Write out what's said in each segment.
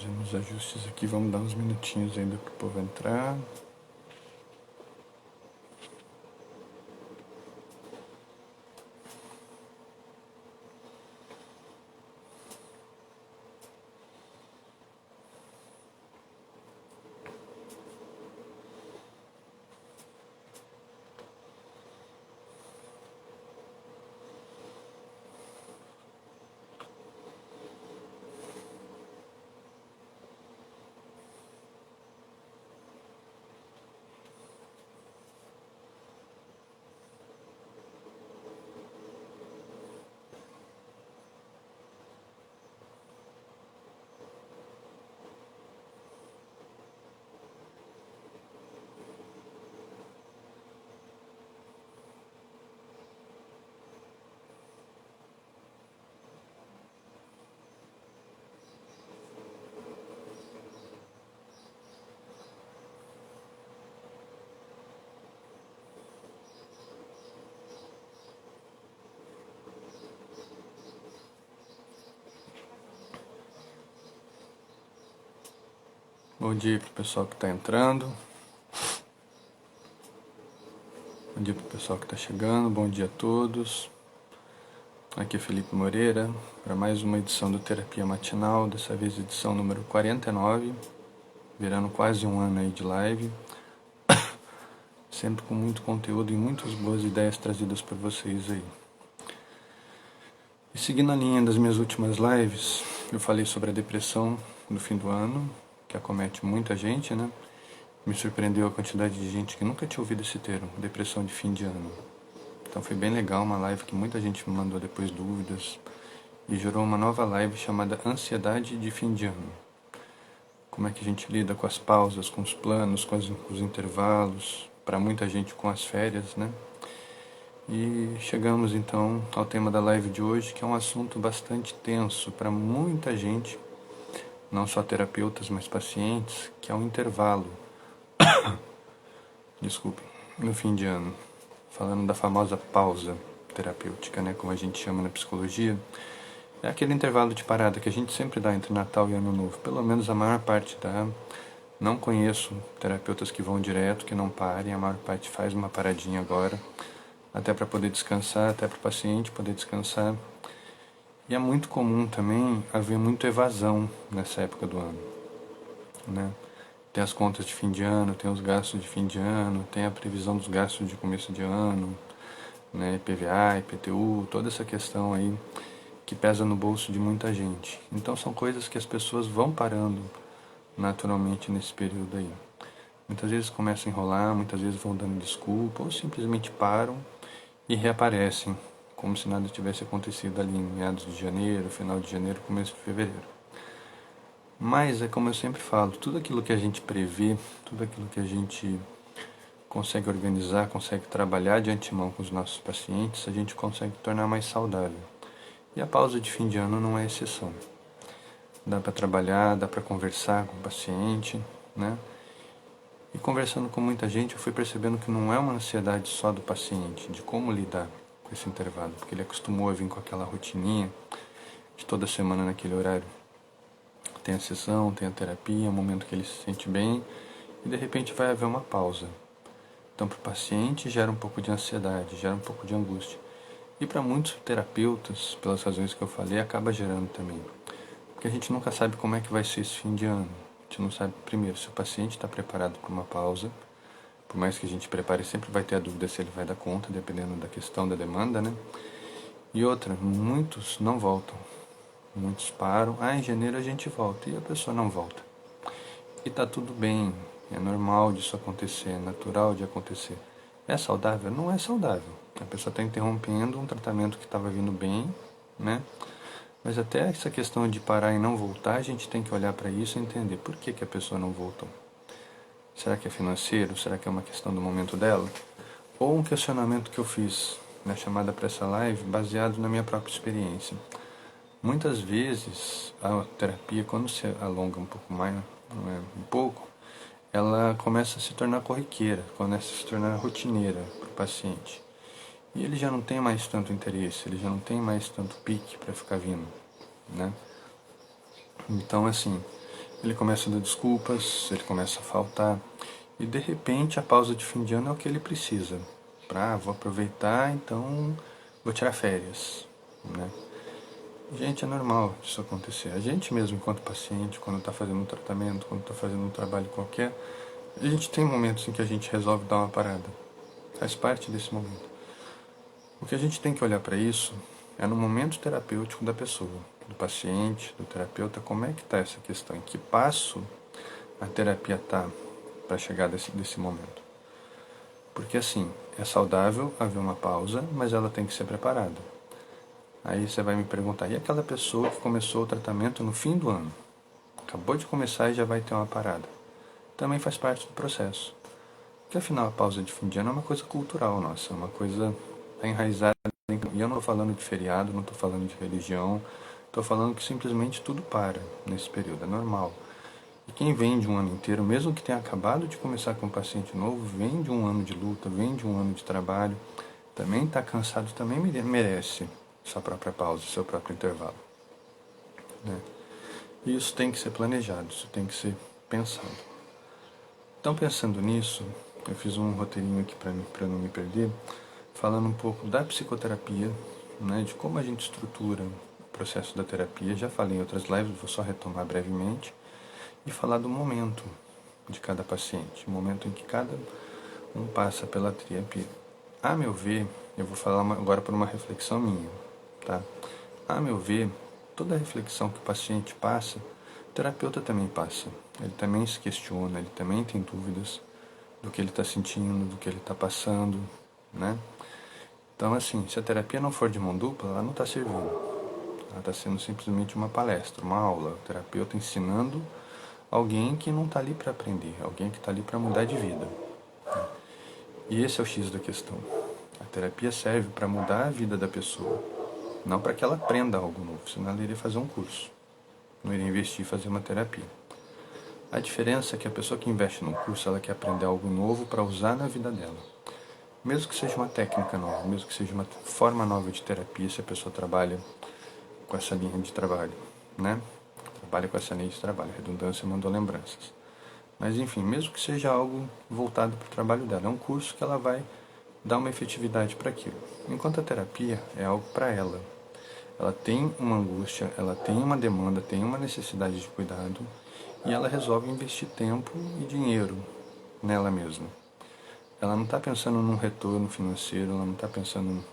Fazendo os ajustes aqui, vamos dar uns minutinhos ainda para o povo entrar. Bom dia para o pessoal que está entrando. Bom dia para o pessoal que está chegando. Bom dia a todos. Aqui é Felipe Moreira para mais uma edição do Terapia Matinal, dessa vez edição número 49, virando quase um ano aí de live. Sempre com muito conteúdo e muitas boas ideias trazidas por vocês aí. E seguindo a linha das minhas últimas lives, eu falei sobre a depressão no fim do ano, que acomete muita gente, né? Me surpreendeu a quantidade de gente que nunca tinha ouvido esse termo, depressão de fim de ano. Então foi bem legal, uma live que muita gente me mandou depois dúvidas e gerou uma nova live chamada Ansiedade de Fim de Ano. Como é que a gente lida com as pausas, com os planos, com os intervalos, para muita gente com as férias, né? E chegamos então ao tema da live de hoje, que é um assunto bastante tenso para muita gente, não só terapeutas, mas pacientes, que é um intervalo, no fim de ano, falando da famosa pausa terapêutica, né, como a gente chama na psicologia. É aquele intervalo de parada que a gente sempre dá entre Natal e Ano Novo, pelo menos a maior parte dá. Não conheço terapeutas que vão direto, que não parem, a maior parte faz uma paradinha agora, até para poder descansar, até para o paciente poder descansar. E é muito comum também haver muita evasão nessa época do ano, né? Tem as contas de fim de ano, tem os gastos de fim de ano, tem a previsão dos gastos de começo de ano, né? IPVA, IPTU, toda essa questão aí que pesa no bolso de muita gente. Então são coisas que as pessoas vão parando naturalmente nesse período aí. Muitas vezes começam a enrolar, muitas vezes vão dando desculpa ou simplesmente param e reaparecem, como se nada tivesse acontecido ali em meados de janeiro, final de janeiro, começo de fevereiro. Mas é como eu sempre falo, tudo aquilo que a gente prevê, tudo aquilo que a gente consegue organizar, consegue trabalhar de antemão com os nossos pacientes, a gente consegue tornar mais saudável. E a pausa de fim de ano não é exceção. Dá para trabalhar, dá para conversar com o paciente, né? E conversando com muita gente, eu fui percebendo que não é uma ansiedade só do paciente, de como lidar com esse intervalo, porque ele acostumou a vir com aquela rotininha de toda semana naquele horário. Tem a sessão, tem a terapia, um momento que ele se sente bem, e de repente vai haver uma pausa. Então, para o paciente gera um pouco de ansiedade, gera um pouco de angústia. E para muitos terapeutas, pelas razões que eu falei, acaba gerando também. Porque a gente nunca sabe como é que vai ser esse fim de ano. A gente não sabe, primeiro, se o paciente está preparado para uma pausa. Por mais que a gente prepare, sempre vai ter a dúvida se ele vai dar conta, dependendo da questão da demanda, né? E outra, muitos não voltam. Muitos param, em janeiro a gente volta, e a pessoa não volta. E tá tudo bem, é normal disso acontecer, é natural de acontecer. É saudável? Não é saudável. A pessoa está interrompendo um tratamento que estava vindo bem, né? Mas até essa questão de parar e não voltar, a gente tem que olhar para isso e entender por que a pessoa não voltou. Será que é financeiro? Será que é uma questão do momento dela? Ou um questionamento que eu fiz na chamada para essa live, baseado na minha própria experiência. Muitas vezes a terapia, quando se alonga um pouco mais, ela começa a se tornar corriqueira, começa a se tornar rotineira para o paciente. E ele já não tem mais tanto interesse, ele já não tem mais tanto pique para ficar vindo, né? Então, assim, ele começa a dar desculpas, ele começa a faltar, e de repente a pausa de fim de ano é o que ele precisa. Vou aproveitar, então vou tirar férias, né? Gente, é normal isso acontecer. A gente mesmo, enquanto paciente, quando está fazendo um tratamento, quando está fazendo um trabalho qualquer, a gente tem momentos em que a gente resolve dar uma parada. Faz parte desse momento. O que a gente tem que olhar para isso é no momento terapêutico da pessoa, do paciente, do terapeuta, como é que está essa questão, em que passo a terapia está para chegar desse momento. Porque assim, é saudável haver uma pausa, mas ela tem que ser preparada. Aí você vai me perguntar, e aquela pessoa que começou o tratamento no fim do ano? Acabou de começar e já vai ter uma parada. Também faz parte do processo. Porque afinal a pausa de fim de ano é uma coisa cultural nossa, é uma coisa enraizada. E eu não estou falando de feriado, não estou falando de religião, estou falando que simplesmente tudo para nesse período, é normal. E quem vem de um ano inteiro, mesmo que tenha acabado de começar com um paciente novo, vem de um ano de luta, vem de um ano de trabalho, também está cansado, também merece sua própria pausa, seu próprio intervalo, né? E isso tem que ser planejado, isso tem que ser pensado. Então, pensando nisso, eu fiz um roteirinho aqui para não me perder, falando um pouco da psicoterapia, né, de como a gente estrutura o processo da terapia. Já falei em outras lives, vou só retomar brevemente, e falar do momento de cada paciente, o momento em que cada um passa pela terapia. A meu ver, eu vou falar agora por uma reflexão minha, tá? A meu ver, toda reflexão que o paciente passa, o terapeuta também passa. Ele também se questiona, ele também tem dúvidas do que ele está sentindo, do que ele está passando, né? Então, assim, se a terapia não for de mão dupla, ela não está servindo. Ela está sendo simplesmente uma palestra, uma aula. O terapeuta ensinando alguém que não está ali para aprender, alguém que está ali para mudar de vida. E esse é o X da questão. A terapia serve para mudar a vida da pessoa, não para que ela aprenda algo novo, senão ela iria fazer um curso, não iria investir em fazer uma terapia. A diferença é que a pessoa que investe num curso, ela quer aprender algo novo para usar na vida dela. Mesmo que seja uma técnica nova, mesmo que seja uma forma nova de terapia, se a pessoa trabalha com essa linha de trabalho, né? Trabalha com essa linha de trabalho, redundância mandou lembranças. Mas enfim, mesmo que seja algo voltado para o trabalho dela, é um curso que ela vai dar uma efetividade para aquilo. Enquanto a terapia é algo para ela. Ela tem uma angústia, ela tem uma demanda, tem uma necessidade de cuidado e ela resolve investir tempo e dinheiro nela mesma. Ela não está pensando num retorno financeiro, ela não está pensando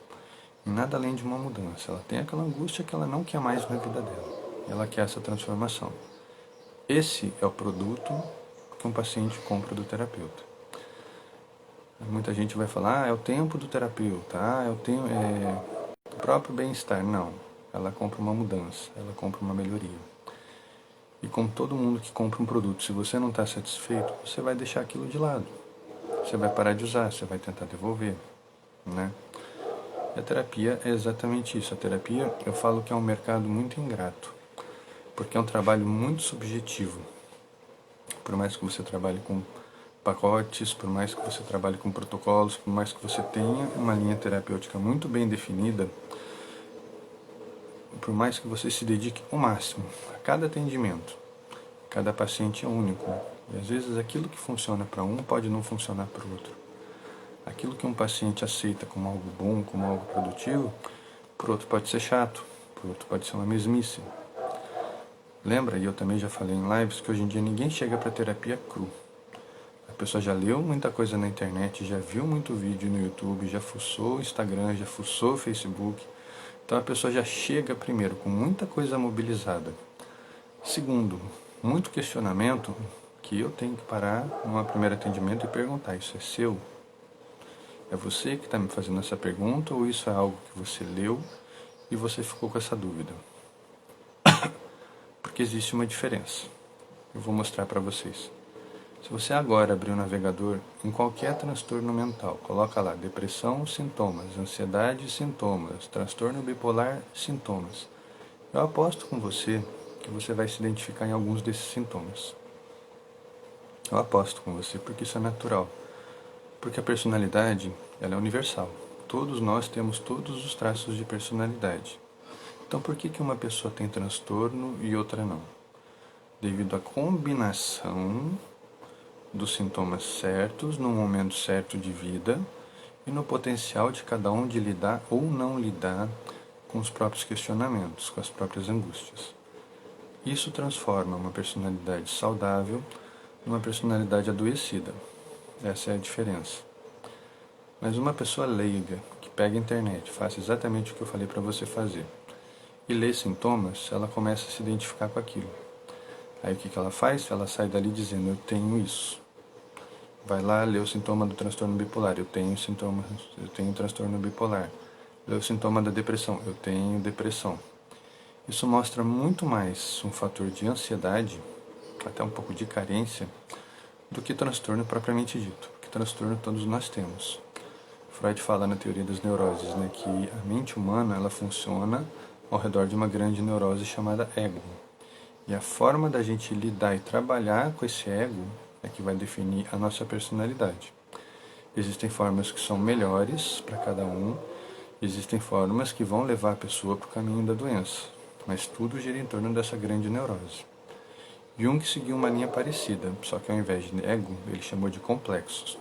em nada além de uma mudança. Ela tem aquela angústia que ela não quer mais na vida dela. Ela quer essa transformação. Esse é o produto que um paciente compra do terapeuta. Muita gente vai falar, é o tempo do terapeuta, o próprio bem-estar. Não, ela compra uma mudança, ela compra uma melhoria. E como todo mundo que compra um produto, se você não está satisfeito, você vai deixar aquilo de lado. Você vai parar de usar, você vai tentar devolver, né? E a terapia é exatamente isso. A terapia, eu falo que é um mercado muito ingrato, porque é um trabalho muito subjetivo. Por mais que você trabalhe com pacotes, por mais que você trabalhe com protocolos, por mais que você tenha uma linha terapêutica muito bem definida, por mais que você se dedique ao máximo a cada atendimento, cada paciente é único. E às vezes aquilo que funciona para um pode não funcionar para o outro. Aquilo que um paciente aceita como algo bom, como algo produtivo, para o outro pode ser chato, para o outro pode ser uma mesmice. Lembra, e eu também já falei em lives, que hoje em dia ninguém chega para terapia cru. A pessoa já leu muita coisa na internet, já viu muito vídeo no YouTube, já fuçou o Instagram, já fuçou o Facebook. Então a pessoa já chega primeiro com muita coisa mobilizada. Segundo, muito questionamento que eu tenho que parar num primeiro atendimento e perguntar, isso é seu? É você que está me fazendo essa pergunta ou isso é algo que você leu e você ficou com essa dúvida? Porque existe uma diferença. Eu vou mostrar para vocês. Se você agora abrir o navegador em qualquer transtorno mental, coloca lá depressão, sintomas, ansiedade, sintomas, transtorno bipolar, sintomas. Eu aposto com você que você vai se identificar em alguns desses sintomas. Eu aposto com você porque isso é natural. Porque a personalidade, ela é universal. Todos nós temos todos os traços de personalidade. Então por que uma pessoa tem transtorno e outra não? devido à combinação dos sintomas certos, no momento certo de vida e no potencial de cada um de lidar ou não lidar com os próprios questionamentos, com as próprias angústias. Isso transforma uma personalidade saudável numa personalidade adoecida. Essa é a diferença. Mas uma pessoa leiga, que pega a internet, faça exatamente o que eu falei para você fazer, e lê sintomas, ela começa a se identificar com aquilo. Aí o que ela faz? Ela sai dali dizendo, eu tenho isso. Vai lá, lê o sintoma do transtorno bipolar, eu tenho transtorno bipolar. Lê o sintoma da depressão, eu tenho depressão. Isso mostra muito mais um fator de ansiedade, até um pouco de carência, do que transtorno propriamente dito, porque transtorno todos nós temos. Freud fala na teoria das neuroses, né, que a mente humana ela funciona ao redor de uma grande neurose chamada ego. E a forma da gente lidar e trabalhar com esse ego é que vai definir a nossa personalidade. Existem formas que são melhores para cada um, existem formas que vão levar a pessoa para o caminho da doença, mas tudo gira em torno dessa grande neurose. Jung seguiu uma linha parecida, só que ao invés de ego, ele chamou de complexos.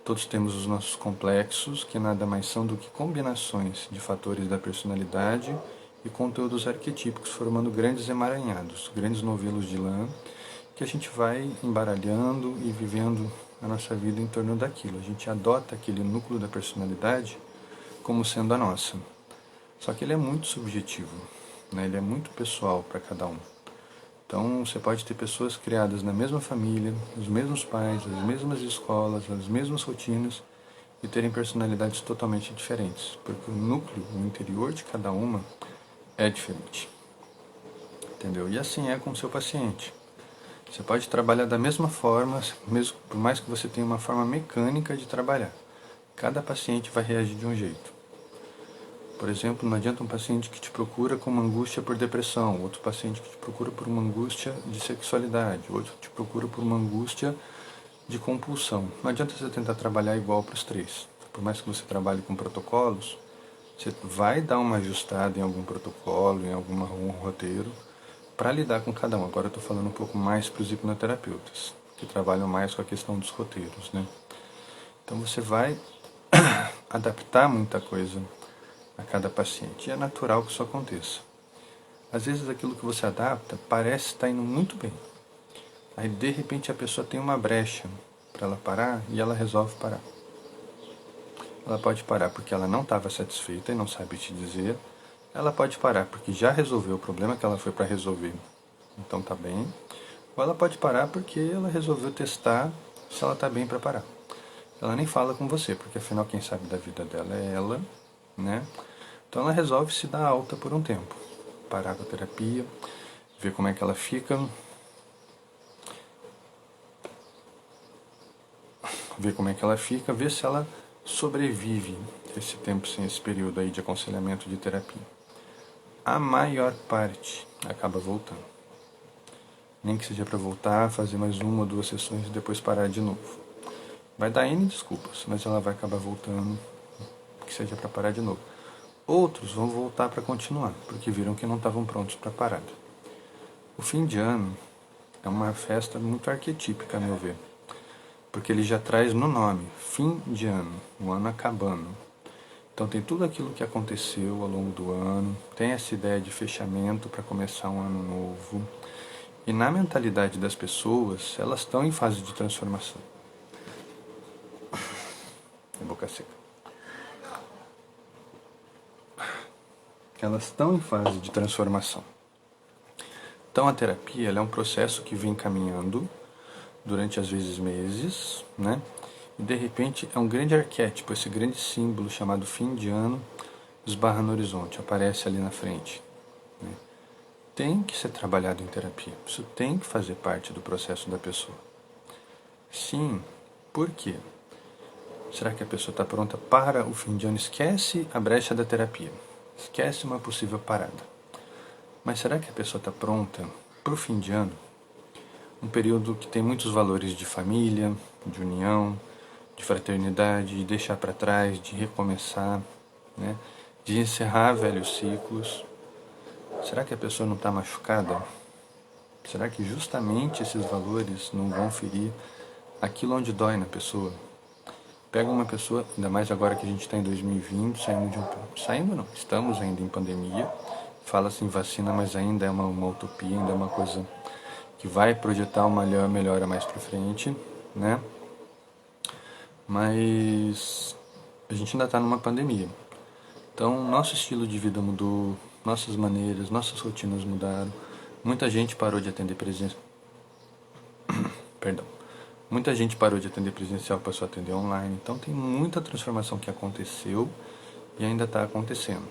Todos temos os nossos complexos, que nada mais são do que combinações de fatores da personalidade e conteúdos arquetípicos, formando grandes emaranhados, grandes novelos de lã, que a gente vai embaralhando e vivendo a nossa vida em torno daquilo. A gente adota aquele núcleo da personalidade como sendo a nossa. Só que ele é muito subjetivo, né? Ele é muito pessoal para cada um. Então, você pode ter pessoas criadas na mesma família, os mesmos pais, as mesmas escolas, as mesmas rotinas e terem personalidades totalmente diferentes, porque o núcleo, o interior de cada uma é diferente. Entendeu? E assim é com o seu paciente. Você pode trabalhar da mesma forma, mesmo por mais que você tenha uma forma mecânica de trabalhar. Cada paciente vai reagir de um jeito. Por exemplo, não adianta um paciente que te procura com uma angústia por depressão, outro paciente que te procura por uma angústia de sexualidade, outro que te procura por uma angústia de compulsão. Não adianta você tentar trabalhar igual para os três. Por mais que você trabalhe com protocolos, você vai dar uma ajustada em algum protocolo, em algum roteiro, para lidar com cada um. Agora eu estou falando um pouco mais para os hipnoterapeutas, que trabalham mais com a questão dos roteiros, né? Então você vai adaptar muita coisa a cada paciente. E é natural que isso aconteça. Às vezes aquilo que você adapta parece estar indo muito bem. Aí de repente a pessoa tem uma brecha para ela parar e ela resolve parar. Ela pode parar porque ela não estava satisfeita e não sabe te dizer. Ela pode parar porque já resolveu o problema que ela foi para resolver. Então tá bem. Ou ela pode parar porque ela resolveu testar se ela tá bem para parar. Ela nem fala com você, porque afinal quem sabe da vida dela é ela, né? Então ela resolve se dar alta por um tempo, parar com a terapia, ver como é que ela fica, ver se ela sobrevive esse tempo sem esse período aí de aconselhamento de terapia. A maior parte acaba voltando. Nem que seja para voltar, fazer mais uma ou duas sessões e depois parar de novo. Vai dar N desculpas, mas ela vai acabar voltando, que seja para parar de novo. Outros vão voltar para continuar, porque viram que não estavam prontos para parar. O fim de ano é uma festa muito arquetípica, a meu ver, porque ele já traz no nome, fim de ano, o ano acabando. Então tem tudo aquilo que aconteceu ao longo do ano, tem essa ideia de fechamento para começar um ano novo. E na mentalidade das pessoas, elas estão em fase de transformação. Boca seca. Elas estão em fase de transformação. Então a terapia ela é um processo que vem caminhando durante às vezes meses, né? E de repente é um grande arquétipo, esse grande símbolo chamado fim de ano esbarra no horizonte, aparece ali na frente. Né? Tem que ser trabalhado em terapia, isso tem que fazer parte do processo da pessoa. Sim, por quê? Será que a pessoa está pronta para o fim de ano? Esquece a brecha da terapia. Esquece uma possível parada. Mas será que a pessoa está pronta para o fim de ano? Um período que tem muitos valores de família, de união, de fraternidade, de deixar para trás, de recomeçar, né? De encerrar velhos ciclos. Será que a pessoa não está machucada? Será que justamente esses valores não vão ferir aquilo onde dói na pessoa? Pega uma pessoa, ainda mais agora que a gente está em 2020, saindo não, estamos ainda em pandemia, fala-se em vacina, mas ainda é uma utopia, ainda é uma coisa que vai projetar uma melhora mais para frente, né? Mas a gente ainda está numa pandemia. Então, nosso estilo de vida mudou, nossas maneiras, nossas rotinas mudaram. Muita gente parou de atender presencial. Perdão. Muita gente parou de atender presencial, passou a atender online. Então, tem muita transformação que aconteceu e ainda está acontecendo.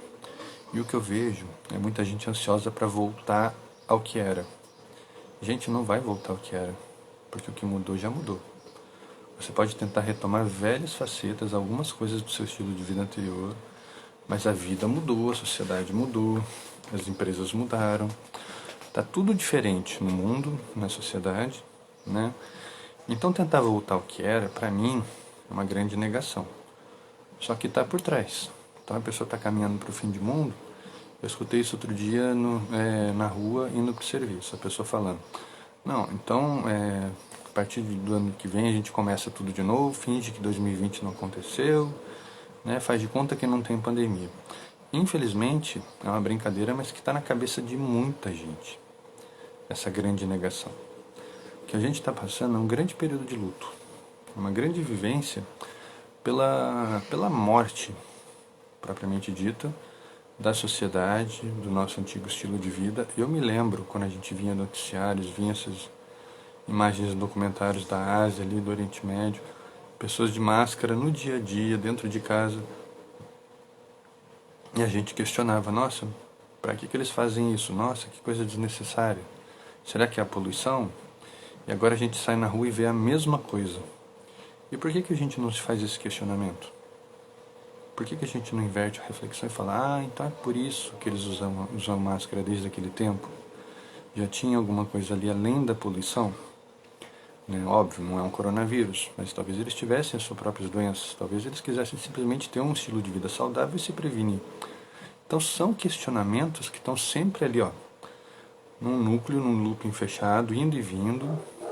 E o que eu vejo é muita gente ansiosa para voltar ao que era. Gente, não vai voltar ao que era, porque o que mudou já mudou. Você pode tentar retomar velhas facetas, algumas coisas do seu estilo de vida anterior, mas a vida mudou, a sociedade mudou, as empresas mudaram. Tá tudo diferente no mundo, na sociedade, né? Então tentar voltar ao que era, para mim, é uma grande negação. Só que está por trás. Então a pessoa está caminhando para o fim do mundo. Eu escutei isso outro dia na rua, indo para o serviço, a pessoa falando: não, então a partir do ano que vem a gente começa tudo de novo, finge que 2020 não aconteceu, né, faz de conta que não tem pandemia. Infelizmente, é uma brincadeira, mas que está na cabeça de muita gente, essa grande negação. O que a gente está passando é um grande período de luto, uma grande vivência pela morte, propriamente dita, da sociedade, do nosso antigo estilo de vida. Eu me lembro quando a gente vinha noticiários, vinha essas imagens documentários da Ásia, ali do Oriente Médio, pessoas de máscara no dia a dia, dentro de casa. E a gente questionava: nossa, para que eles fazem isso? Nossa, que coisa desnecessária. Será que é a poluição? E agora a gente sai na rua e vê a mesma coisa. E por que a gente não se faz esse questionamento? Por que a gente não inverte a reflexão e fala: ah, então é por isso que eles usam máscara desde aquele tempo? Já tinha alguma coisa ali além da poluição? Né? Óbvio, não é um coronavírus, mas talvez eles tivessem as suas próprias doenças, talvez eles quisessem simplesmente ter um estilo de vida saudável e se prevenir. Então são questionamentos que estão sempre ali, ó, num núcleo, num looping fechado, indo e vindo,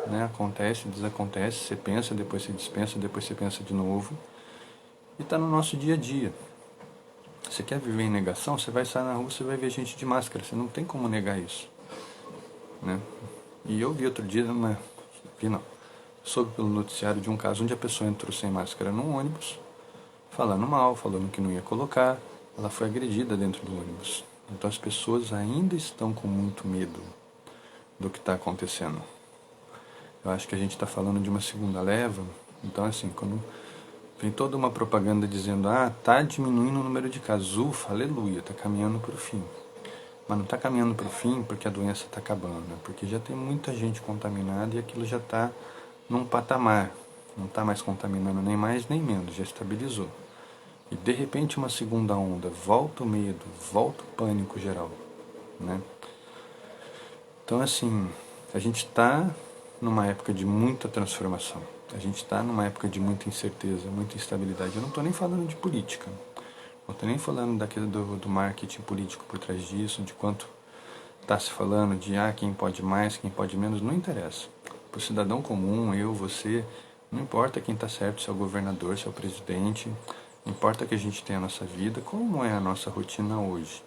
né? Acontece, desacontece, você pensa, depois você dispensa, depois você pensa de novo. E está no nosso dia a dia. Você quer viver em negação, você vai sair na rua, você vai ver gente de máscara, você não tem como negar isso, né? E eu vi outro dia, soube pelo noticiário de um caso onde a pessoa entrou sem máscara num ônibus, falando mal, falando que não ia colocar, ela foi agredida dentro do ônibus. Então as pessoas ainda estão com muito medo do que está acontecendo. Eu acho que a gente está falando de uma segunda leva. Então, assim, quando vem toda uma propaganda dizendo: ah, tá diminuindo o número de casos, ufa, aleluia, tá caminhando para o fim. Mas não está caminhando para o fim porque a doença está acabando, né? Porque já tem muita gente contaminada e aquilo já está num patamar, não está mais contaminando nem mais nem menos, já estabilizou. E de repente uma segunda onda, volta o medo, volta o pânico geral, né? Então, assim, a gente está numa época de muita transformação. A gente está numa época de muita incerteza, muita instabilidade. Eu não estou nem falando de política. Não estou nem falando daquele do marketing político por trás disso, de quanto está se falando de quem pode mais, quem pode menos. Não interessa. Para o cidadão comum, eu, você, não importa quem está certo, se é o governador, se é o presidente. Não importa que a gente tenha a nossa vida, como é a nossa rotina hoje.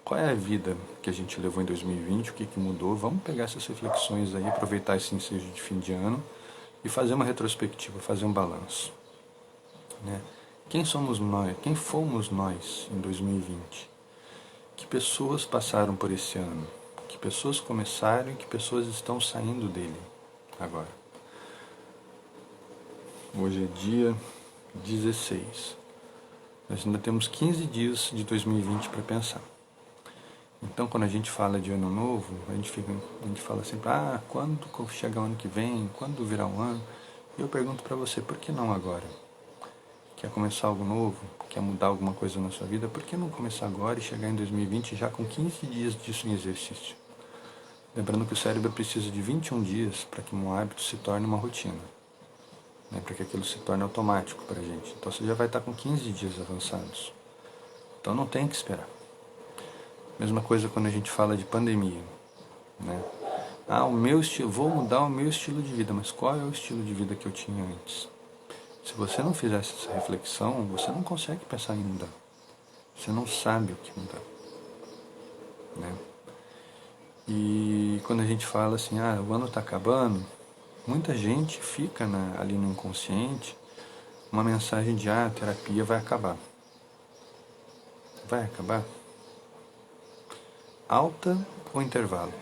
Qual é a vida que a gente levou em 2020, o que mudou? Vamos pegar essas reflexões aí, aproveitar esse ensejo de fim de ano e fazer uma retrospectiva, fazer um balanço, né? Quem somos nós? Quem fomos nós em 2020? Que pessoas passaram por esse ano? Que pessoas começaram e que pessoas estão saindo dele agora? Hoje é dia 16. Nós ainda temos 15 dias de 2020 para pensar. Então, quando a gente fala de ano novo, a gente fala sempre: quando chegar o ano que vem, quando virar um ano? E eu pergunto para você: por que não agora? Quer começar algo novo? Quer mudar alguma coisa na sua vida? Por que não começar agora e chegar em 2020 já com 15 dias disso em exercício? Lembrando que o cérebro precisa de 21 dias para que um hábito se torne uma rotina, né? Para que aquilo se torne automático para a gente. Então você já vai estar com 15 dias avançados. Então não tem que esperar. Mesma coisa quando a gente fala de pandemia, né? Ah, o meu estilo, vou mudar o meu estilo de vida, mas qual é o estilo de vida que eu tinha antes? Se você não fizesse essa reflexão, você não consegue pensar em mudar. Você não sabe o que mudar, né? E quando a gente fala assim, ah, o ano está acabando, muita gente fica ali no inconsciente uma mensagem de, ah, a terapia vai acabar. Vai acabar? Alta ou intervalo?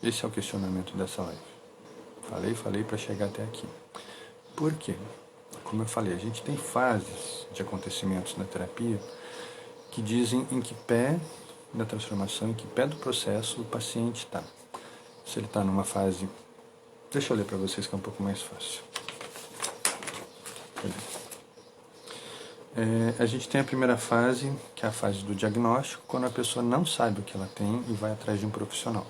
Esse é o questionamento dessa live. Falei para chegar até aqui. Por quê? Como eu falei, a gente tem fases de acontecimentos na terapia que dizem em que pé da transformação, em que pé do processo o paciente está. Se ele está numa fase... Deixa eu ler para vocês que é um pouco mais fácil. A gente tem a primeira fase, que é a fase do diagnóstico, quando a pessoa não sabe o que ela tem e vai atrás de um profissional.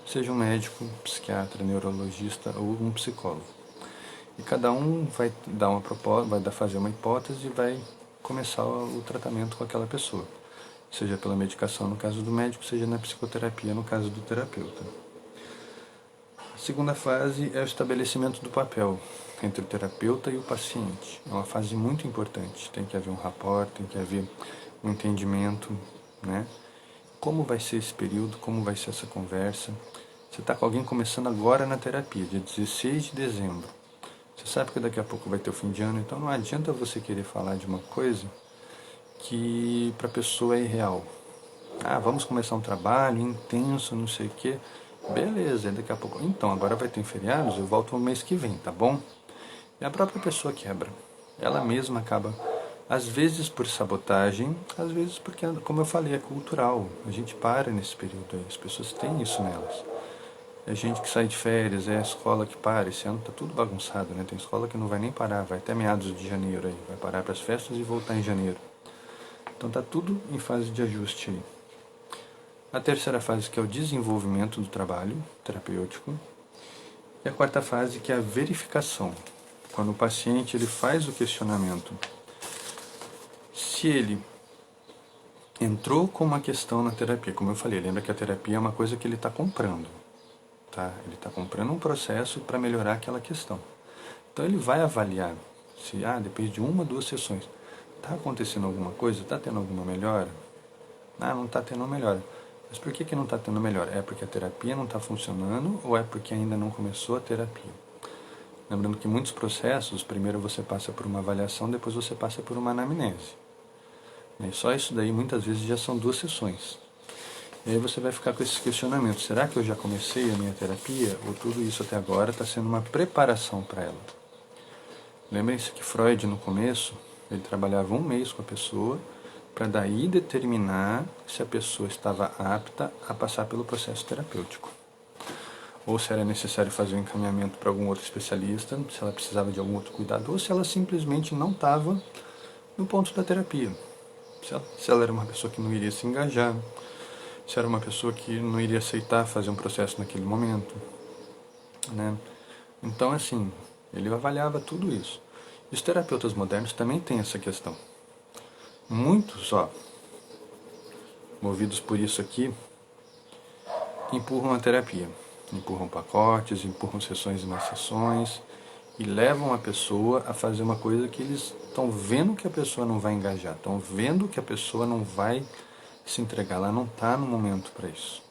Seja um médico, um psiquiatra, neurologista ou um psicólogo. E cada um vai dar uma proposta, fazer uma hipótese e vai começar o tratamento com aquela pessoa. Seja pela medicação no caso do médico, seja na psicoterapia no caso do terapeuta. A segunda fase é o estabelecimento do papel entre o terapeuta e o paciente. É uma fase muito importante. Tem que haver um rapport, tem que haver um entendimento, né? Como vai ser esse período, como vai ser essa conversa. Você está com alguém começando agora na terapia, dia 16 de dezembro. Você sabe que daqui a pouco vai ter o fim de ano, então não adianta você querer falar de uma coisa que para a pessoa é irreal. Ah, vamos começar um trabalho intenso, não sei o quê. Beleza, daqui a pouco... Então, agora vai ter feriados, eu volto no mês que vem, tá bom? E a própria pessoa quebra. Ela mesma acaba, às vezes por sabotagem, às vezes porque, como eu falei, é cultural. A gente para nesse período aí, as pessoas têm isso nelas. É gente que sai de férias, é a escola que para. Esse ano tá tudo bagunçado, né? Tem escola que não vai nem parar, vai até meados de janeiro aí. Vai parar para as festas e voltar em janeiro. Então tá tudo em fase de ajuste aí. A terceira fase, que é o desenvolvimento do trabalho terapêutico. E a quarta fase, que é a verificação. Quando o paciente ele faz o questionamento. Se ele entrou com uma questão na terapia, como eu falei, lembra que a terapia é uma coisa que ele está comprando. Tá? Ele está comprando um processo para melhorar aquela questão. Então ele vai avaliar se, depois de uma, duas sessões, está acontecendo alguma coisa? Está tendo alguma melhora? Não está tendo melhora. Mas por que não está tendo melhora? É porque a terapia não está funcionando ou é porque ainda não começou a terapia? Lembrando que muitos processos, primeiro você passa por uma avaliação, depois você passa por uma anamnese. E só isso daí muitas vezes já são duas sessões. E aí você vai ficar com esses questionamentos. Será que eu já comecei a minha terapia? Ou tudo isso até agora está sendo uma preparação para ela? Lembrem-se que Freud, no começo, ele trabalhava um mês com a pessoa para daí determinar se a pessoa estava apta a passar pelo processo terapêutico. Ou se era necessário fazer um encaminhamento para algum outro especialista, se ela precisava de algum outro cuidado, ou se ela simplesmente não estava no ponto da terapia. Se ela era uma pessoa que não iria se engajar, se era uma pessoa que não iria aceitar fazer um processo naquele momento, né? Então, assim, ele avaliava tudo isso. E os terapeutas modernos também têm essa questão. Muitos, movidos por isso aqui, empurram a terapia. Empurram pacotes, empurram sessões e mais sessões e levam a pessoa a fazer uma coisa que eles estão vendo que a pessoa não vai engajar, estão vendo que a pessoa não vai se entregar, ela não está no momento para isso.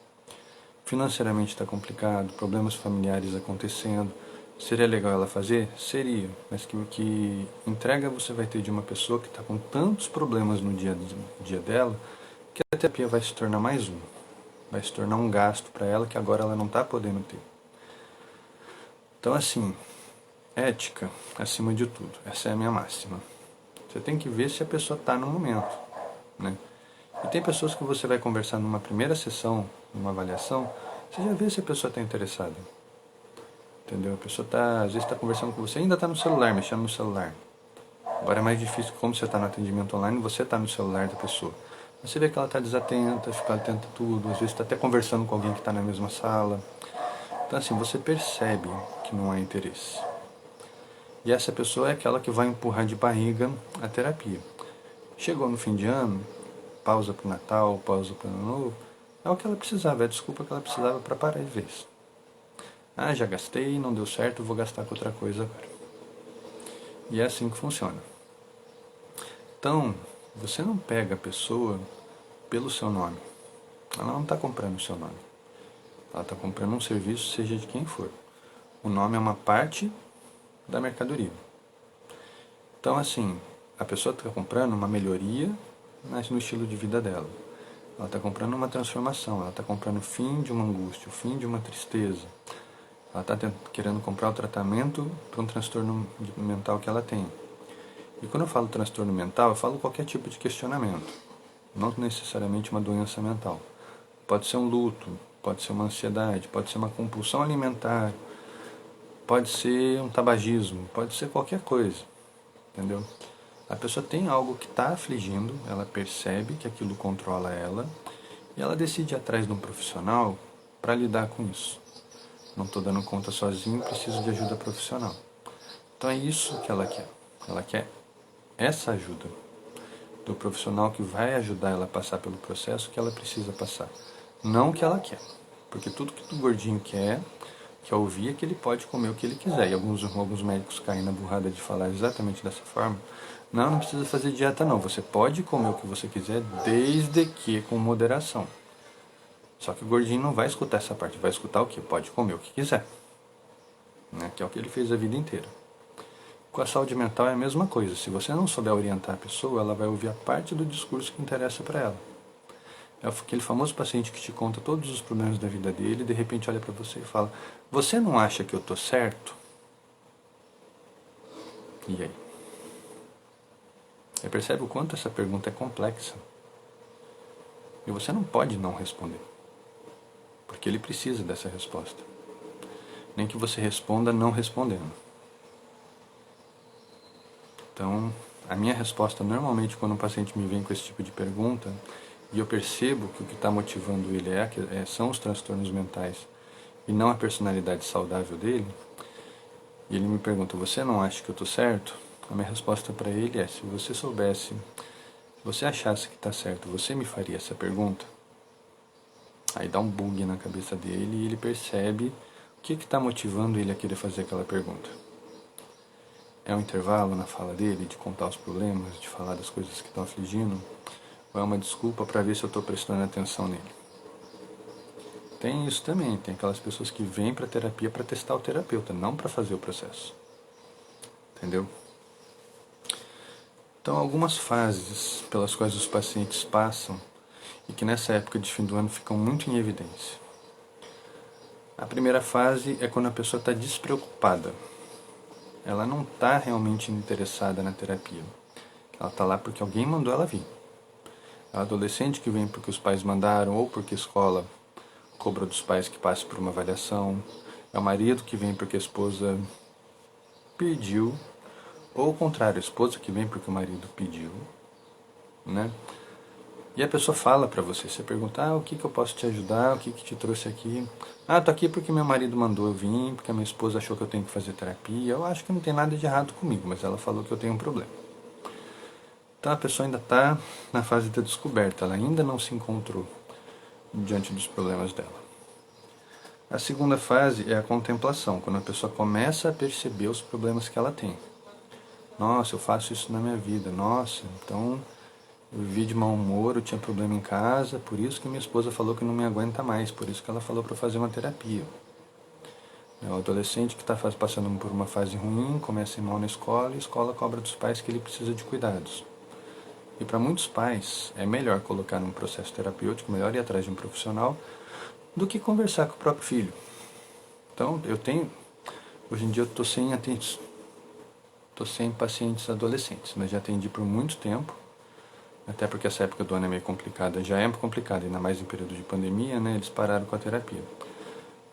Financeiramente está complicado, problemas familiares acontecendo. Seria legal ela fazer? Seria, mas que entrega você vai ter de uma pessoa que está com tantos problemas no dia dela que a terapia vai se tornar mais um. Vai se tornar um gasto para ela que agora ela não está podendo ter. Então, assim, ética acima de tudo. Essa é a minha máxima. Você tem que ver se a pessoa está no momento, né? E tem pessoas que você vai conversar numa primeira sessão, numa avaliação, você já vê se a pessoa está interessada. Entendeu? A pessoa às vezes está conversando com você e ainda está no celular, mexendo no celular. Agora é mais difícil, como você está no atendimento online, você está no celular da pessoa. Você vê que ela está desatenta, fica atenta a tudo, às vezes está até conversando com alguém que está na mesma sala. Então, assim, você percebe que não há interesse. E essa pessoa é aquela que vai empurrar de barriga a terapia. Chegou no fim de ano, pausa para o Natal, pausa para o Ano Novo, é o que ela precisava, é a desculpa que ela precisava para parar de vez. Ah, já gastei, não deu certo, vou gastar com outra coisa agora. E é assim que funciona. Então, você não pega a pessoa pelo seu nome. Ela não está comprando o seu nome. Ela está comprando um serviço, seja de quem for. O nome é uma parte da mercadoria. Então, assim, a pessoa está comprando uma melhoria no estilo de vida dela. Ela está comprando uma transformação, ela está comprando o fim de uma angústia, o fim de uma tristeza. Ela está querendo comprar o tratamento para um transtorno mental que ela tem. E quando eu falo transtorno mental, eu falo qualquer tipo de questionamento. Não necessariamente uma doença mental. Pode ser um luto, pode ser uma ansiedade, pode ser uma compulsão alimentar, pode ser um tabagismo, pode ser qualquer coisa. Entendeu? A pessoa tem algo que está afligindo, ela percebe que aquilo controla ela e ela decide ir atrás de um profissional para lidar com isso. Não estou dando conta sozinho, preciso de ajuda profissional. Então é isso que ela quer. Ela quer essa ajuda do profissional que vai ajudar ela a passar pelo processo que ela precisa passar. Não o que ela quer. Porque tudo que o gordinho quer ouvir é que ele pode comer o que ele quiser. E alguns médicos caem na burrada de falar exatamente dessa forma. Não precisa fazer dieta não. Você pode comer o que você quiser, desde que com moderação. Só que o gordinho não vai escutar essa parte. Vai escutar o que? Pode comer o que quiser. Né? Que é o que ele fez a vida inteira. Com a saúde mental é a mesma coisa. Se você não souber orientar a pessoa, ela vai ouvir a parte do discurso que interessa para ela. É aquele famoso paciente que te conta todos os problemas da vida dele e de repente olha para você e fala: você não acha que eu tô certo? E aí? Você percebe o quanto essa pergunta é complexa? E você não pode não responder. Porque ele precisa dessa resposta. Nem que você responda não respondendo. Então, a minha resposta normalmente quando um paciente me vem com esse tipo de pergunta e eu percebo que o que está motivando ele são os transtornos mentais e não a personalidade saudável dele, e ele me pergunta: você não acha que eu estou certo? A minha resposta para ele é: se você soubesse, se você achasse que está certo, você me faria essa pergunta? Aí dá um bug na cabeça dele e ele percebe o que está motivando ele a querer fazer aquela pergunta. É um intervalo na fala dele de contar os problemas, de falar das coisas que estão afligindo? Ou é uma desculpa para ver se eu estou prestando atenção nele? Tem isso também, tem aquelas pessoas que vêm para terapia para testar o terapeuta, não para fazer o processo. Entendeu? Então, algumas fases pelas quais os pacientes passam e que nessa época de fim do ano ficam muito em evidência. A primeira fase é quando a pessoa está despreocupada. Ela não está realmente interessada na terapia. Ela está lá porque alguém mandou ela vir. É o adolescente que vem porque os pais mandaram ou porque a escola cobra dos pais que passe por uma avaliação. É o marido que vem porque a esposa pediu. Ou o contrário, a esposa que vem porque o marido pediu. Né? E a pessoa fala para você, você pergunta: o que eu posso te ajudar, o que te trouxe aqui? Tô aqui porque meu marido mandou eu vir, porque a minha esposa achou que eu tenho que fazer terapia. Eu acho que não tem nada de errado comigo, mas ela falou que eu tenho um problema. Então a pessoa ainda está na fase da descoberta, ela ainda não se encontrou diante dos problemas dela. A segunda fase é a contemplação, quando a pessoa começa a perceber os problemas que ela tem. Nossa, eu faço isso na minha vida. Nossa, então eu vivi de mau humor, eu tinha problema em casa, por isso que minha esposa falou que não me aguenta mais, por isso que ela falou para fazer uma terapia. É o adolescente que está passando por uma fase ruim, começa a ir mal na escola e a escola cobra dos pais que ele precisa de cuidados. E para muitos pais é melhor colocar num processo terapêutico, melhor ir atrás de um profissional, do que conversar com o próprio filho. Então, hoje em dia eu estou sem pacientes adolescentes, mas já atendi por muito tempo, até porque essa época do ano é meio complicada, já é complicada, ainda mais em período de pandemia, né, eles pararam com a terapia.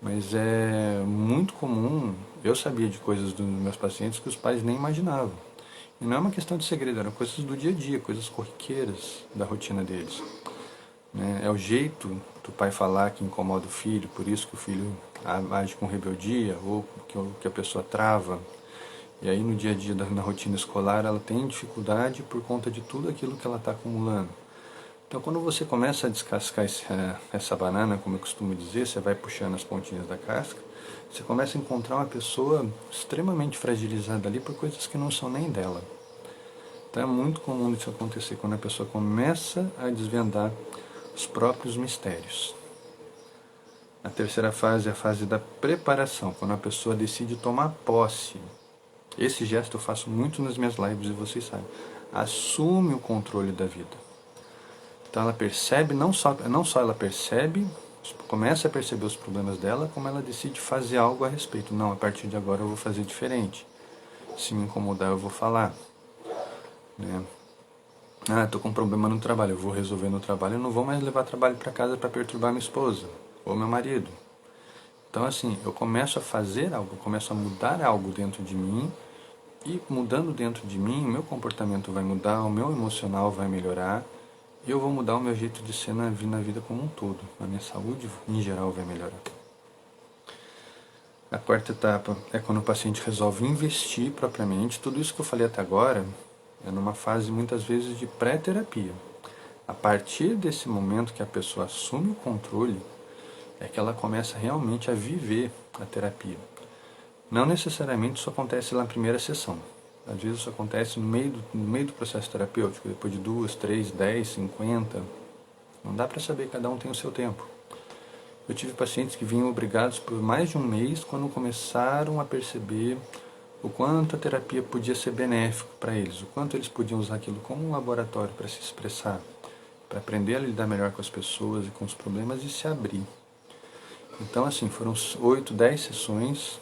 Mas é muito comum, eu sabia de coisas dos meus pacientes que os pais nem imaginavam. E não é uma questão de segredo, eram coisas do dia a dia, coisas corriqueiras da rotina deles. Né? É o jeito do pai falar que incomoda o filho, por isso que o filho age com rebeldia, ou que a pessoa trava. E aí no dia a dia, na rotina escolar, ela tem dificuldade por conta de tudo aquilo que ela está acumulando. Então quando você começa a descascar essa banana, como eu costumo dizer, você vai puxando as pontinhas da casca, Você começa a encontrar uma pessoa extremamente fragilizada ali por coisas que não são nem dela. Então é muito comum isso acontecer quando a pessoa começa a desvendar os próprios mistérios. A terceira fase é a fase da preparação, quando a pessoa decide tomar posse. Esse gesto eu faço muito nas minhas lives e vocês sabem. Assume o controle da vida. Então ela percebe, não só ela percebe, começa a perceber os problemas dela, como ela decide fazer algo a respeito. Não, a partir de agora eu vou fazer diferente. Se me incomodar eu vou falar. Né? Ah, estou com um problema no trabalho, eu vou resolver no trabalho, eu não vou mais levar trabalho para casa para perturbar minha esposa ou meu marido. Então assim, eu começo a fazer algo, eu começo a mudar algo dentro de mim, e mudando dentro de mim, o meu comportamento vai mudar, o meu emocional vai melhorar, e eu vou mudar o meu jeito de ser na vida como um todo. A minha saúde em geral vai melhorar. A quarta etapa é quando o paciente resolve investir propriamente. Tudo isso que eu falei até agora é numa fase muitas vezes de pré-terapia. A partir desse momento que a pessoa assume o controle, é que ela começa realmente a viver a terapia. Não necessariamente isso acontece na primeira sessão. Às vezes isso acontece no meio do processo terapêutico, depois de 2, 3, 10, 50. Não dá para saber, cada um tem o seu tempo. Eu tive pacientes que vinham obrigados por mais de um mês quando começaram a perceber o quanto a terapia podia ser benéfico para eles, o quanto eles podiam usar aquilo como um laboratório para se expressar, para aprender a lidar melhor com as pessoas e com os problemas e se abrir. Então, assim, foram 8, 10 sessões,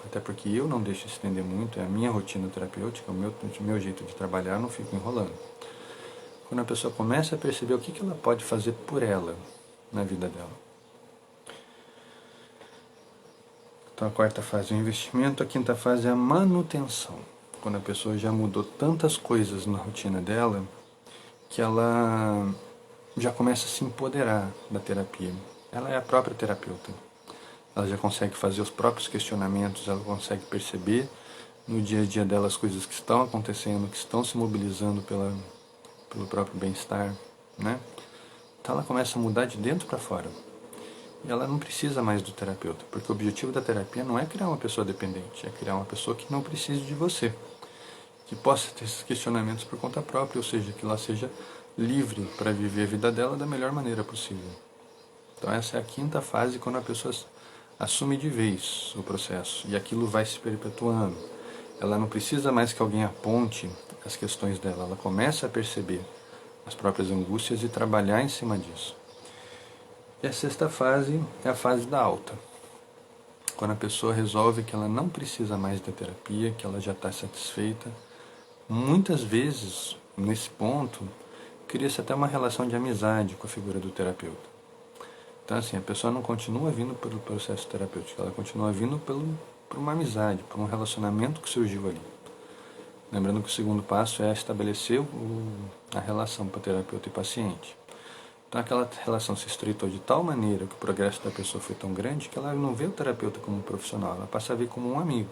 até porque eu não deixo estender muito, é a minha rotina terapêutica, o meu jeito de trabalhar, não fico enrolando. Quando a pessoa começa a perceber o que ela pode fazer por ela na vida dela. Então a quarta fase é o investimento, a quinta fase é a manutenção. Quando a pessoa já mudou tantas coisas na rotina dela, que ela já começa a se empoderar da terapia. Ela é a própria terapeuta. Ela já consegue fazer os próprios questionamentos, ela consegue perceber no dia a dia dela as coisas que estão acontecendo, que estão se mobilizando pelo próprio bem-estar, né? Então ela começa a mudar de dentro para fora. E ela não precisa mais do terapeuta, porque o objetivo da terapia não é criar uma pessoa dependente, é criar uma pessoa que não precise de você, que possa ter esses questionamentos por conta própria, ou seja, que ela seja livre para viver a vida dela da melhor maneira possível. Então essa é a quinta fase, quando a pessoa assume de vez o processo e aquilo vai se perpetuando. Ela não precisa mais que alguém aponte as questões dela, ela começa a perceber as próprias angústias e trabalhar em cima disso. E a sexta fase é a fase da alta, quando a pessoa resolve que ela não precisa mais da terapia, que ela já está satisfeita. Muitas vezes, nesse ponto, cria-se até uma relação de amizade com a figura do terapeuta. Então, assim, a pessoa não continua vindo pelo processo terapêutico, ela continua vindo por uma amizade, por um relacionamento que surgiu ali. Lembrando que o segundo passo é estabelecer a relação para terapeuta e paciente. Então aquela relação se estreitou de tal maneira que o progresso da pessoa foi tão grande que ela não vê o terapeuta como um profissional, ela passa a ver como um amigo.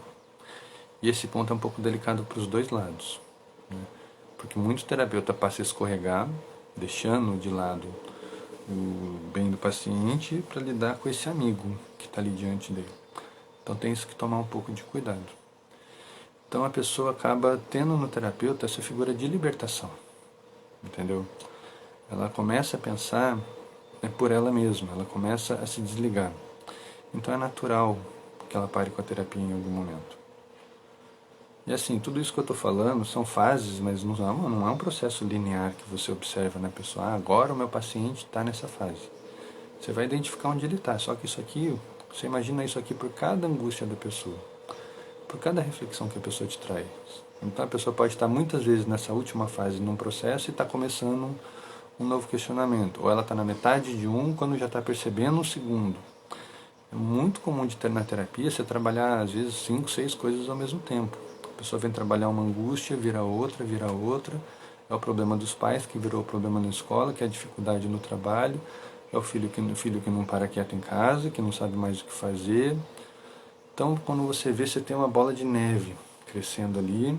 E esse ponto é um pouco delicado para os dois lados, né? Porque muito terapeuta passa a escorregar, deixando de lado o bem do paciente para lidar com esse amigo que está ali diante dele. Então tem isso que tomar um pouco de cuidado. Então a pessoa acaba tendo no terapeuta essa figura de libertação, entendeu? Ela começa a pensar por ela mesma, ela começa a se desligar. Então é natural que ela pare com a terapia em algum momento. E assim, tudo isso que eu estou falando são fases, mas não é um processo linear que você observa na pessoa. Ah, agora o meu paciente está nessa fase. Você vai identificar onde ele está, só que isso aqui, você imagina isso aqui por cada angústia da pessoa, por cada reflexão que a pessoa te traz. Então a pessoa pode estar muitas vezes nessa última fase num processo e está começando um novo questionamento, ou ela está na metade de um quando já está percebendo o segundo. É muito comum de ter na terapia você trabalhar às vezes 5, 6 coisas ao mesmo tempo. A pessoa vem trabalhar uma angústia, vira outra, é o problema dos pais que virou o problema na escola, que é a dificuldade no trabalho, é o filho que não para quieto em casa, que não sabe mais o que fazer. Então quando você vê, você tem uma bola de neve crescendo ali,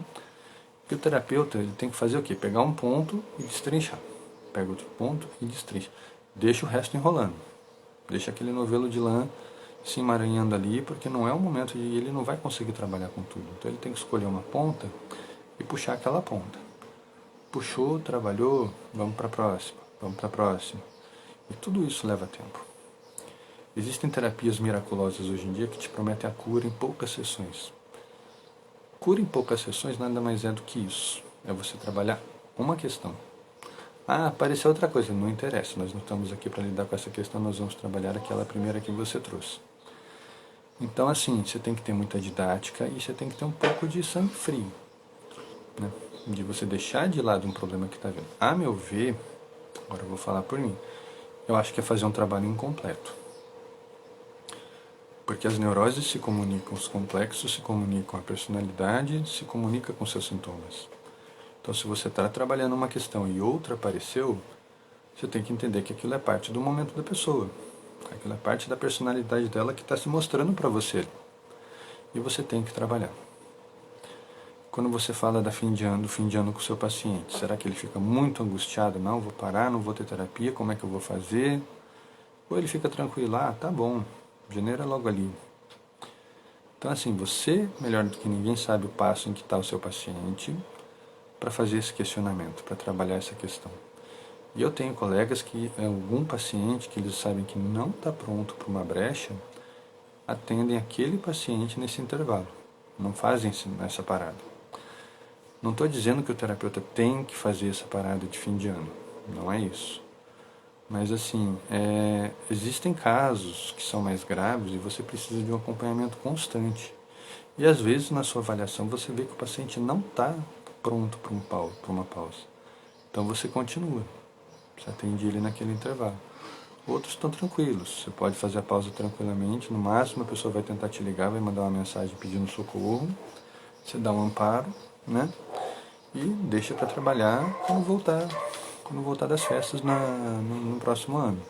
e o terapeuta ele tem que fazer o quê? Pegar um ponto e destrinchar. Pega outro ponto e destrincha. Deixa o resto enrolando. Deixa aquele novelo de lã se emaranhando ali, porque não é o momento e ele não vai conseguir trabalhar com tudo. Então ele tem que escolher uma ponta e puxar aquela ponta. Puxou, trabalhou, vamos para a próxima, vamos para a próxima. E tudo isso leva tempo. Existem terapias miraculosas hoje em dia que te prometem a cura em poucas sessões. Cura em poucas sessões nada mais é do que isso. É você trabalhar uma questão. Ah, apareceu outra coisa, não interessa. Nós não estamos aqui para lidar com essa questão, nós vamos trabalhar aquela primeira que você trouxe. Então, assim, você tem que ter muita didática e você tem que ter um pouco de sangue frio, né? De você deixar de lado um problema que está vindo. A meu ver, agora eu vou falar por mim, eu acho que é fazer um trabalho incompleto. Porque as neuroses se comunicam, os complexos se comunicam, a personalidade se comunica com seus sintomas. Então, se você está trabalhando uma questão e outra apareceu, você tem que entender que aquilo é parte do momento da pessoa. Aquilo é parte da personalidade dela que está se mostrando para você. E você tem que trabalhar. Quando você fala do fim de ano com o seu paciente, será que ele fica muito angustiado? Não, vou parar, não vou ter terapia, como é que eu vou fazer? Ou ele fica tranquilo, tá bom, janeiro é logo ali. Então, assim, você, melhor do que ninguém, sabe o passo em que está o seu paciente para fazer esse questionamento, para trabalhar essa questão. E eu tenho colegas que, algum paciente que eles sabem que não está pronto para uma brecha, atendem aquele paciente nesse intervalo. Não fazem essa parada. Não estou dizendo que o terapeuta tem que fazer essa parada de fim de ano. Não é isso. Mas, assim, existem casos que são mais graves e você precisa de um acompanhamento constante. E, às vezes, na sua avaliação, você vê que o paciente não está pronto para uma pausa. Então, você continua. Você atende ele naquele intervalo. Outros estão tranquilos. Você pode fazer a pausa tranquilamente. No máximo, a pessoa vai tentar te ligar, vai mandar uma mensagem pedindo socorro. Você dá um amparo, né? E deixa para trabalhar quando voltar das festas no próximo ano.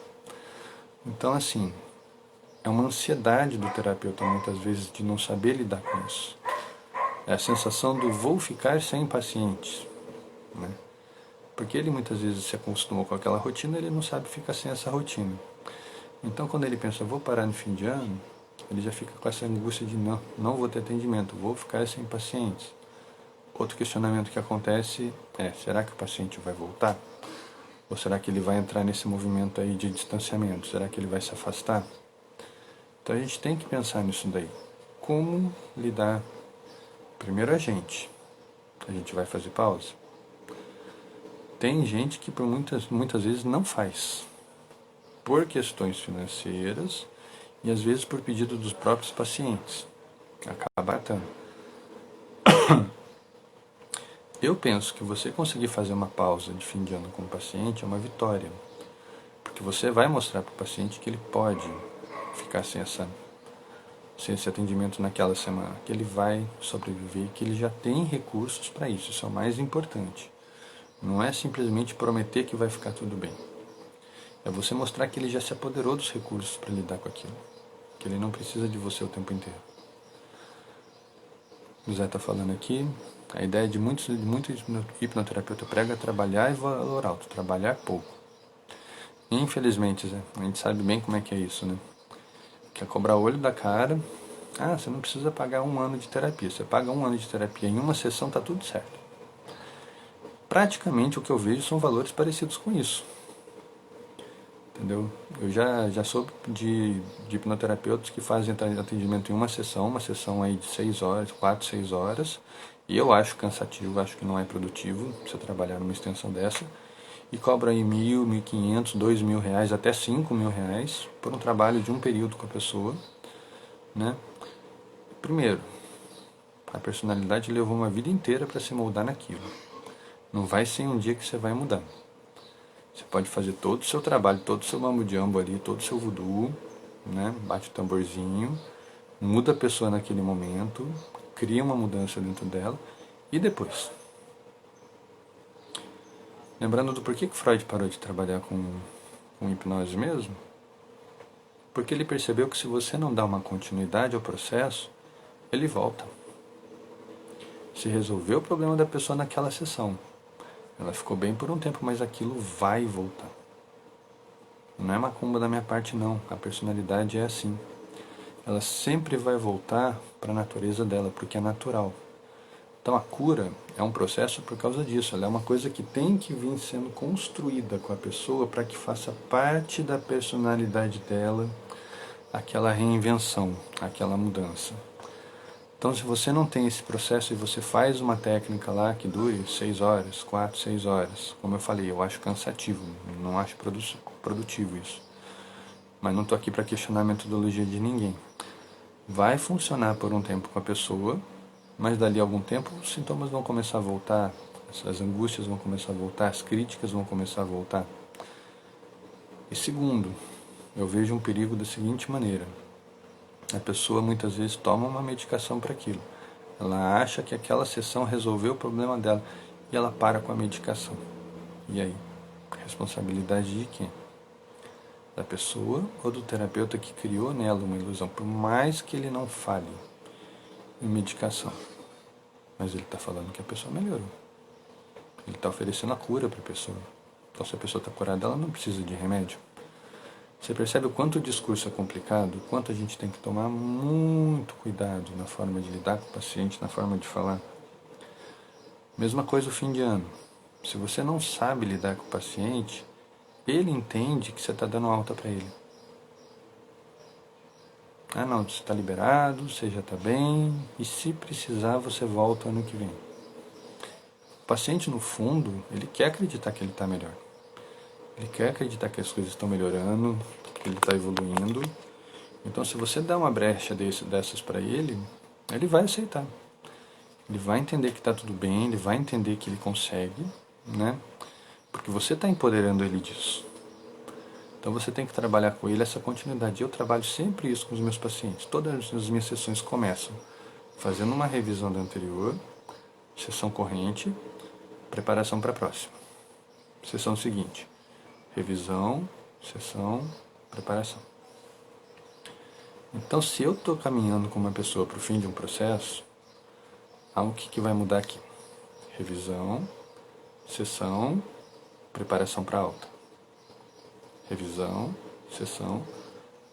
Então, assim, é uma ansiedade do terapeuta, muitas vezes, de não saber lidar com isso. É a sensação do vou ficar sem pacientes, né? Porque ele muitas vezes se acostumou com aquela rotina, ele não sabe ficar sem essa rotina. Então, quando ele pensa, vou parar no fim de ano, ele já fica com essa angústia de não vou ter atendimento, vou ficar sem pacientes. Outro questionamento que acontece é, será que o paciente vai voltar? Ou será que ele vai entrar nesse movimento aí de distanciamento? Será que ele vai se afastar? Então, a gente tem que pensar nisso daí. Como lidar? Primeiro a gente vai fazer pausa? Tem gente que por muitas vezes não faz, por questões financeiras e às vezes por pedido dos próprios pacientes. Acaba tratando. Eu penso que você conseguir fazer uma pausa de fim de ano com o paciente é uma vitória, porque você vai mostrar para o paciente que ele pode ficar sem esse atendimento naquela semana, que ele vai sobreviver, que ele já tem recursos para isso. Isso é o mais importante. Não é simplesmente prometer que vai ficar tudo bem. É você mostrar que ele já se apoderou dos recursos para lidar com aquilo. Que ele não precisa de você o tempo inteiro. O Zé está falando aqui. A ideia de muitos hipnoterapeuta prega é trabalhar e valor alto. Trabalhar pouco. Infelizmente, Zé, a gente sabe bem como é que é isso, né? Quer cobrar o olho da cara. Você não precisa pagar 1 ano de terapia. Você paga 1 ano de terapia em uma sessão, tá tudo certo. Praticamente o que eu vejo são valores parecidos com isso. Entendeu? Eu já soube de hipnoterapeutas que fazem atendimento em uma sessão aí de 6 horas, 4, 6 horas, e eu acho cansativo, acho que não é produtivo você trabalhar numa extensão dessa, e cobra aí 1.000, 1.500, 2.000 reais, até 5.000 reais por um trabalho de um período com a pessoa, né? Primeiro, a personalidade levou uma vida inteira para se moldar naquilo. Não vai ser um dia que você vai mudar. Você pode fazer todo o seu trabalho, todo o seu mambo-jambo ali, todo o seu voodoo, né? Bate o tamborzinho, muda a pessoa naquele momento, cria uma mudança dentro dela, e depois? Lembrando do porquê que Freud parou de trabalhar com hipnose mesmo? Porque ele percebeu que se você não dá uma continuidade ao processo, ele volta. Se resolveu o problema da pessoa naquela sessão, ela ficou bem por um tempo, mas aquilo vai voltar. Não é macumba da minha parte, não. A personalidade é assim. ela sempre vai voltar para a natureza dela, porque é natural. Então a cura é um processo por causa disso, ela é uma coisa que tem que vir sendo construída com a pessoa para que faça parte da personalidade dela, aquela reinvenção, aquela mudança. Então se você não tem esse processo e você faz uma técnica lá que dure 6 horas, 4, 6 horas, como eu falei, eu acho cansativo, não acho produtivo isso. Mas não estou aqui para questionar a metodologia de ninguém. Vai funcionar por um tempo com a pessoa, mas dali a algum tempo os sintomas vão começar a voltar, as angústias vão começar a voltar, as críticas vão começar a voltar. E segundo, eu vejo um perigo da seguinte maneira: a pessoa muitas vezes toma uma medicação para aquilo, ela acha que aquela sessão resolveu o problema dela e ela para com a medicação. E aí? Responsabilidade de quem? Da pessoa ou do terapeuta que criou nela uma ilusão, por mais que ele não fale em medicação. Mas ele está falando que a pessoa melhorou. Ele está oferecendo a cura para a pessoa. Então, se a pessoa está curada, ela não precisa de remédio. Você percebe o quanto o discurso é complicado, o quanto a gente tem que tomar muito cuidado na forma de lidar com o paciente, na forma de falar. Mesma coisa o fim de ano. Se você não sabe lidar com o paciente, ele entende que você está dando alta para ele. Ah não, você está liberado, você já está bem, e se precisar você volta ano que vem. O paciente, no fundo, ele quer acreditar que ele está melhor. Ele quer acreditar que as coisas estão melhorando, que ele está evoluindo. Então, se você dá uma brecha dessas para ele, ele vai aceitar. Ele vai entender que está tudo bem, ele vai entender que ele consegue, né? Porque você está empoderando ele disso. Então você tem que trabalhar com ele essa continuidade. Eu trabalho sempre isso com os meus pacientes. Todas as minhas sessões começam fazendo uma revisão da anterior, sessão corrente, preparação para a próxima. Sessão seguinte, revisão, sessão, preparação. Então, se eu estou caminhando com uma pessoa para o fim de um processo, o que vai mudar aqui? Revisão, sessão, preparação para alta. Revisão, sessão,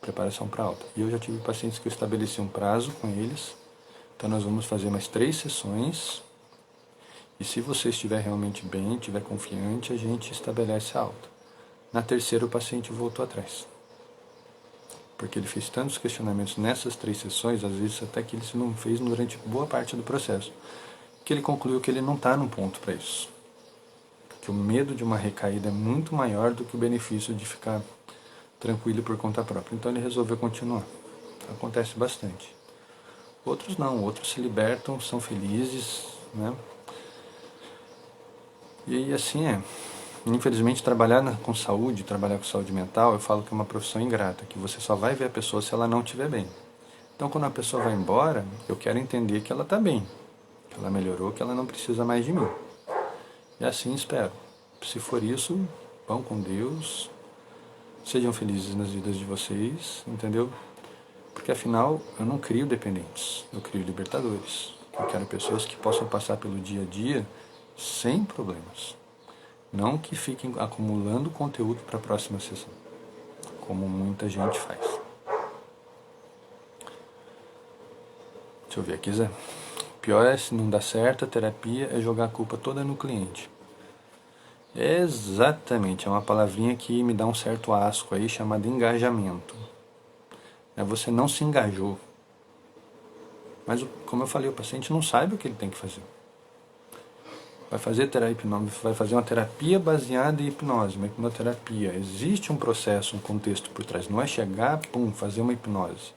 preparação para alta. E eu já tive pacientes que eu estabeleci um prazo com eles. Então nós vamos fazer mais 3 sessões. E se você estiver realmente bem, estiver confiante, a gente estabelece a alta. Na terceira o paciente voltou atrás. Porque ele fez tantos questionamentos nessas 3 sessões, às vezes até que ele não fez durante boa parte do processo, que ele concluiu que ele não está num ponto para isso. Que o medo de uma recaída é muito maior do que o benefício de ficar tranquilo por conta própria. Então ele resolveu continuar. Acontece bastante. Outros não, outros se libertam, são felizes, né? E assim é. Infelizmente, trabalhar com saúde, trabalhar com saúde mental, eu falo que é uma profissão ingrata, que você só vai ver a pessoa se ela não estiver bem. Então, quando a pessoa vai embora, eu quero entender que ela está bem, que ela melhorou, que ela não precisa mais de mim. E assim espero. Se for isso, vão com Deus, sejam felizes nas vidas de vocês, entendeu? Porque afinal, eu não crio dependentes, eu crio libertadores. Eu quero pessoas que possam passar pelo dia a dia sem problemas. Não que fiquem acumulando conteúdo para a próxima sessão, como muita gente faz. Deixa eu ver aqui, Zé. O pior é, se não dá certo, a terapia é jogar a culpa toda no cliente. Exatamente, é uma palavrinha que me dá um certo asco aí, chamada engajamento. Você não se engajou. Mas, como eu falei, o paciente não sabe o que ele tem que fazer. Vai fazer uma terapia baseada em hipnose, uma hipnoterapia. Existe um processo, um contexto por trás. Não é chegar, fazer uma hipnose.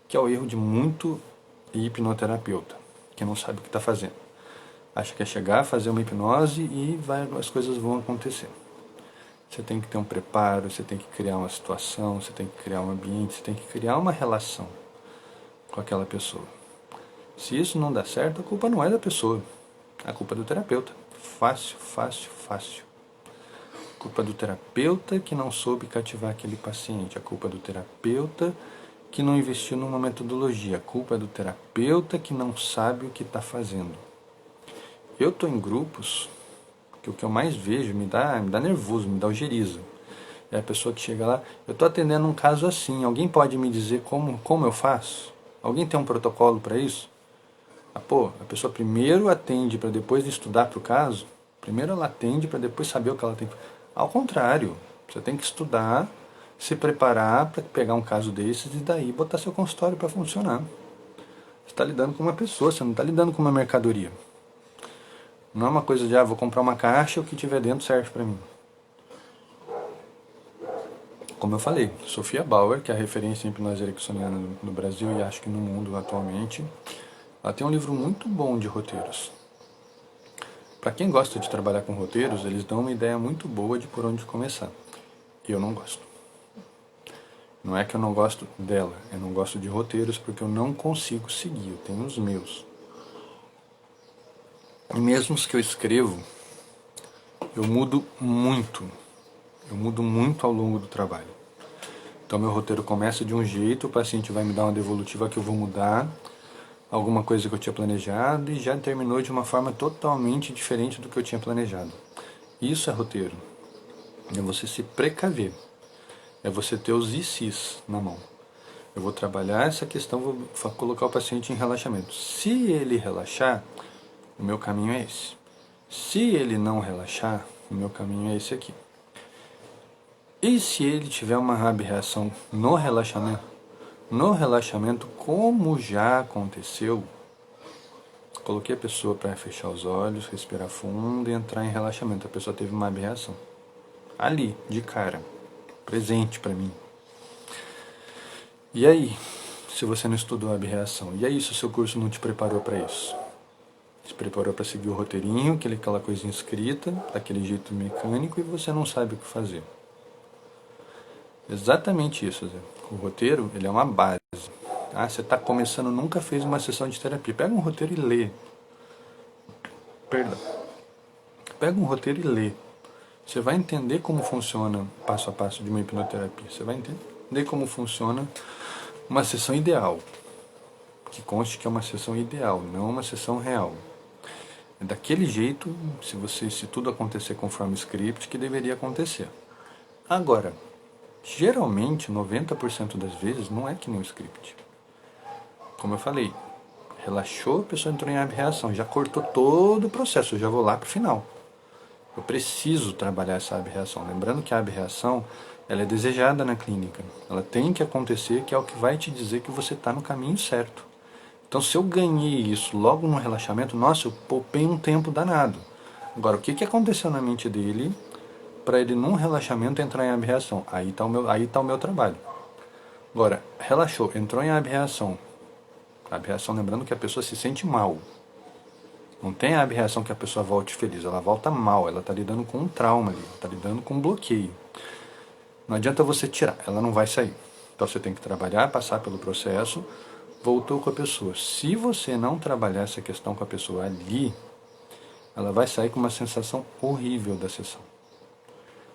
Que é o erro de muito hipnoterapeuta, que não sabe o que está fazendo. Acha que é chegar, fazer uma hipnose e as coisas vão acontecer. Você tem que ter um preparo, você tem que criar uma situação, você tem que criar um ambiente, você tem que criar uma relação com aquela pessoa. Se isso não dá certo, a culpa não é da pessoa, a culpa é do terapeuta. Fácil, fácil, fácil. A culpa é do terapeuta que não soube cativar aquele paciente, a culpa é do terapeuta que não investiu numa metodologia, a culpa é do terapeuta que não sabe o que está fazendo. Eu estou em grupos que o que eu mais vejo me dá nervoso, me dá ojeriza. É a pessoa que chega lá, eu estou atendendo um caso assim, alguém pode me dizer como eu faço? Alguém tem um protocolo para isso? A pessoa primeiro atende para depois estudar para o caso? Primeiro ela atende para depois saber o que ela tem que fazer. Ao contrário, você tem que estudar, se preparar para pegar um caso desses e daí botar seu consultório para funcionar. Você está lidando com uma pessoa, você não está lidando com uma mercadoria. Não é uma coisa de, vou comprar uma caixa e o que tiver dentro serve para mim. Como eu falei, Sofia Bauer, que é a referência em hipnose ericksoniana no Brasil e acho que no mundo atualmente, ela tem um livro muito bom de roteiros. Para quem gosta de trabalhar com roteiros, eles dão uma ideia muito boa de por onde começar. Eu não gosto. Não é que eu não gosto dela, eu não gosto de roteiros porque eu não consigo seguir, eu tenho os meus. E mesmo os que eu escrevo, eu mudo muito. Eu mudo muito ao longo do trabalho. Então meu roteiro começa de um jeito, o paciente vai me dar uma devolutiva que eu vou mudar, alguma coisa que eu tinha planejado e já terminou de uma forma totalmente diferente do que eu tinha planejado. Isso é roteiro. É você se precaver. É você ter os ICs na mão. Eu vou trabalhar essa questão, vou colocar o paciente em relaxamento. Se ele relaxar, o meu caminho é esse. Se ele não relaxar, o meu caminho é esse aqui. E se ele tiver uma reação no relaxamento? No relaxamento, como já aconteceu, coloquei a pessoa para fechar os olhos, respirar fundo e entrar em relaxamento. A pessoa teve uma reação. Ali, de cara, presente para mim. E aí, se você não estudou a reação? E aí, se o seu curso não te preparou para isso? Se preparou para seguir o roteirinho, aquela coisinha escrita, daquele jeito mecânico, e você não sabe o que fazer. Exatamente isso, Zé. O roteiro, ele é uma base. Você está começando, nunca fez uma sessão de terapia. Pega um roteiro e lê. Perdão. Pega um roteiro e lê. Você vai entender como funciona passo a passo de uma hipnoterapia. Você vai entender como funciona uma sessão ideal. Que conste que é uma sessão ideal, não uma sessão real. É daquele jeito, se tudo acontecer conforme o script, que deveria acontecer. Agora, geralmente, 90% das vezes, não é que nem o script. Como eu falei, relaxou, a pessoa entrou em reação, já cortou todo o processo, eu já vou lá para o final. Eu preciso trabalhar essa reação. Lembrando que a reação, ela é desejada na clínica. Ela tem que acontecer, que é o que vai te dizer que você está no caminho certo. Então, se eu ganhei isso logo no relaxamento, nossa, eu poupei um tempo danado. Agora, o que aconteceu na mente dele para ele, num relaxamento, entrar em reação? Aí está o meu trabalho. Agora, relaxou, entrou em reação. A reação, lembrando que a pessoa se sente mal. Não tem a reação que a pessoa volte feliz, ela volta mal, ela está lidando com um trauma ali, está lidando com um bloqueio. Não adianta você tirar, ela não vai sair. Então você tem que trabalhar, passar pelo processo, voltou com a pessoa. Se você não trabalhar essa questão com a pessoa ali, ela vai sair com uma sensação horrível da sessão.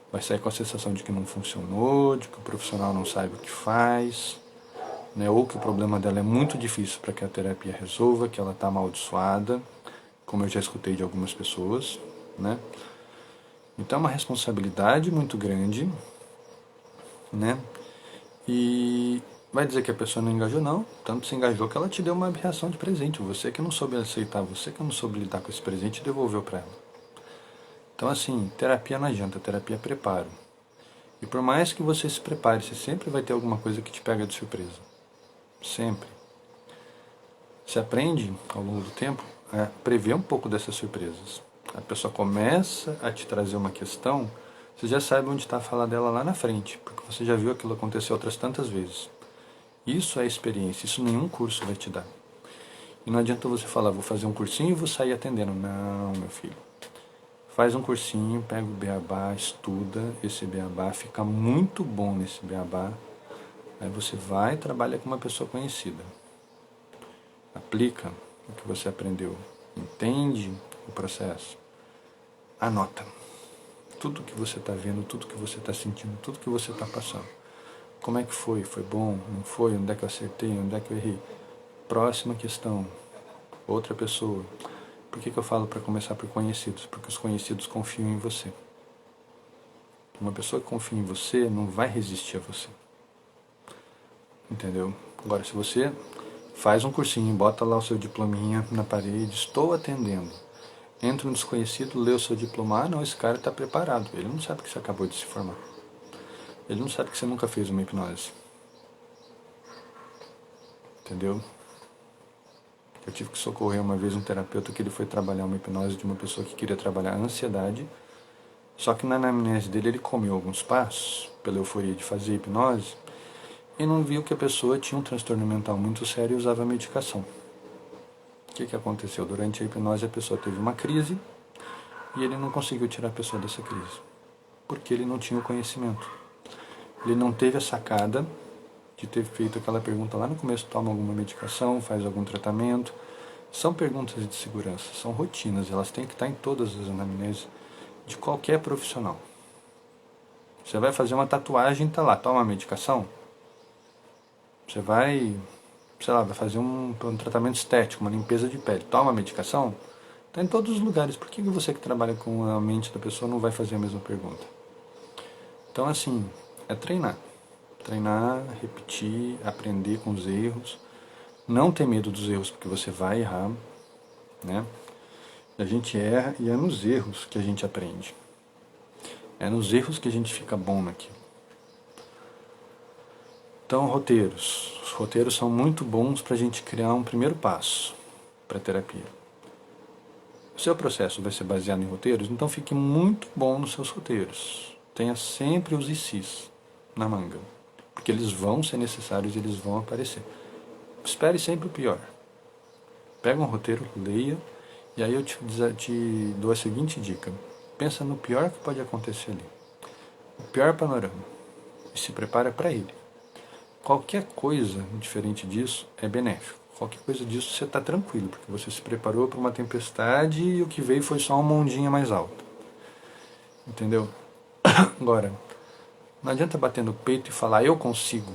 Vai sair com a sensação de que não funcionou, de que o profissional não sabe o que faz, né? Ou que o problema dela é muito difícil para que a terapia resolva, que ela está amaldiçoada, como eu já escutei de algumas pessoas, né? Então é uma responsabilidade muito grande, né? E vai dizer que a pessoa não engajou? Não, tanto se engajou que ela te deu uma reação de presente. Você que não soube aceitar, você que não soube lidar com esse presente e devolveu para ela. Então assim, terapia não adianta, terapia é preparo. E por mais que você se prepare, você sempre vai ter alguma coisa que te pega de surpresa. Sempre. Você aprende, ao longo do tempo, a prever um pouco dessas surpresas. A pessoa começa a te trazer uma questão, você já sabe onde está a fala dela lá na frente, porque você já viu aquilo acontecer outras tantas vezes. Isso é experiência, isso nenhum curso vai te dar. E não adianta você falar, vou fazer um cursinho e vou sair atendendo. Não, meu filho. Faz um cursinho, pega o beabá, estuda esse beabá, fica muito bom nesse beabá. Aí você vai e trabalha com uma pessoa conhecida. Aplica o que você aprendeu. Entende o processo. Anota. Tudo que você está vendo, tudo que você está sentindo, tudo que você está passando. Como é que foi? Foi bom? Não foi? Onde é que eu acertei? Onde é que eu errei? Próxima questão. Outra pessoa. Por que eu falo para começar por conhecidos? Porque os conhecidos confiam em você. Uma pessoa que confia em você não vai resistir a você. Entendeu? Agora, se você faz um cursinho, bota lá o seu diplominha na parede, estou atendendo. Entra um desconhecido, lê o seu diploma, não, esse cara está preparado. Ele não sabe que você acabou de se formar. Ele não sabe que você nunca fez uma hipnose. Entendeu? Eu tive que socorrer uma vez um terapeuta que ele foi trabalhar uma hipnose de uma pessoa que queria trabalhar a ansiedade, só que na anamnese dele ele comeu alguns passos, pela euforia de fazer hipnose, e não viu que a pessoa tinha um transtorno mental muito sério e usava medicação. O que aconteceu? Durante a hipnose a pessoa teve uma crise e ele não conseguiu tirar a pessoa dessa crise, porque ele não tinha o conhecimento. Ele não teve a sacada de ter feito aquela pergunta lá no começo: toma alguma medicação, faz algum tratamento. São perguntas de segurança, são rotinas, elas têm que estar em todas as anamneses de qualquer profissional. Você vai fazer uma tatuagem, tá lá, toma medicação. Você vai, sei lá, vai fazer um tratamento estético, uma limpeza de pele, toma medicação. Está em todos os lugares. Por que você que trabalha com a mente da pessoa não vai fazer a mesma pergunta? Então, assim, é treinar. Treinar, repetir, aprender com os erros. Não ter medo dos erros, porque você vai errar, né? A gente erra e é nos erros que a gente aprende. É nos erros que a gente fica bom naquilo. Então, roteiros. Os roteiros são muito bons para a gente criar um primeiro passo para a terapia. O seu processo vai ser baseado em roteiros, então fique muito bom nos seus roteiros. Tenha sempre os ICs na manga, porque eles vão ser necessários e eles vão aparecer. Espere sempre o pior. Pega um roteiro, leia, e aí eu te dou a seguinte dica. Pensa no pior que pode acontecer ali. O pior panorama. E se prepara para ele. Qualquer coisa diferente disso é benéfico. Qualquer coisa disso você está tranquilo, porque você se preparou para uma tempestade e o que veio foi só uma ondinha mais alta. Entendeu? Agora, não adianta bater no peito e falar eu consigo,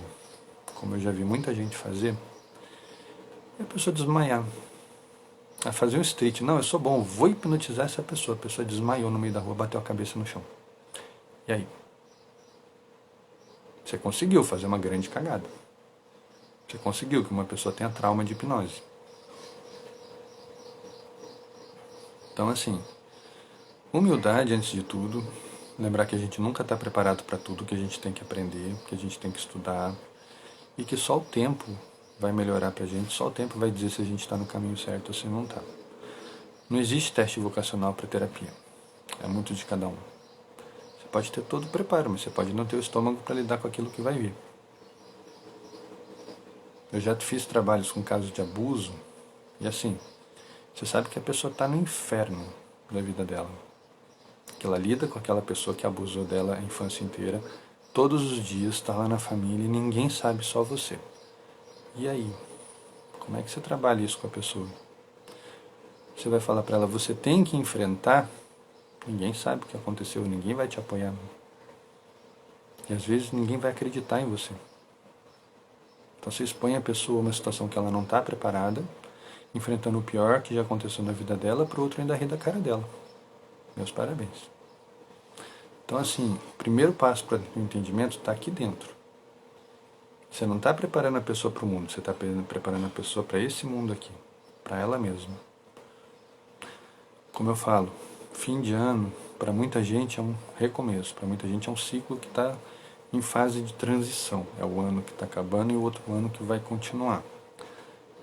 como eu já vi muita gente fazer, e a pessoa desmaiar. A fazer um street, não, eu sou bom, vou hipnotizar essa pessoa. A pessoa desmaiou no meio da rua, bateu a cabeça no chão. E aí? Você conseguiu fazer uma grande cagada. Você conseguiu que uma pessoa tenha trauma de hipnose. Então, assim, humildade antes de tudo. Lembrar que a gente nunca está preparado para tudo, que a gente tem que aprender, que a gente tem que estudar. E que só o tempo vai melhorar pra gente, só o tempo vai dizer se a gente está no caminho certo ou se não está. Não existe teste vocacional para terapia. É muito de cada um. Você pode ter todo o preparo, mas você pode não ter o estômago para lidar com aquilo que vai vir. Eu já fiz trabalhos com casos de abuso, e assim, você sabe que a pessoa está no inferno da vida dela. Que ela lida com aquela pessoa que abusou dela a infância inteira, todos os dias, está lá na família e ninguém sabe, só você. E aí? Como é que você trabalha isso com a pessoa? Você vai falar para ela, você tem que enfrentar, ninguém sabe o que aconteceu, ninguém vai te apoiar. E às vezes ninguém vai acreditar em você. Então você expõe a pessoa a uma situação que ela não está preparada, enfrentando o pior que já aconteceu na vida dela, para o outro ainda rir da cara dela. Meus parabéns. Então assim, o primeiro passo para o entendimento está aqui dentro. Você não está preparando a pessoa para o mundo, você está preparando a pessoa para esse mundo aqui, para ela mesma. Como eu falo, fim de ano, para muita gente é um recomeço, para muita gente é um ciclo que está em fase de transição. É o ano que está acabando e o outro ano que vai continuar.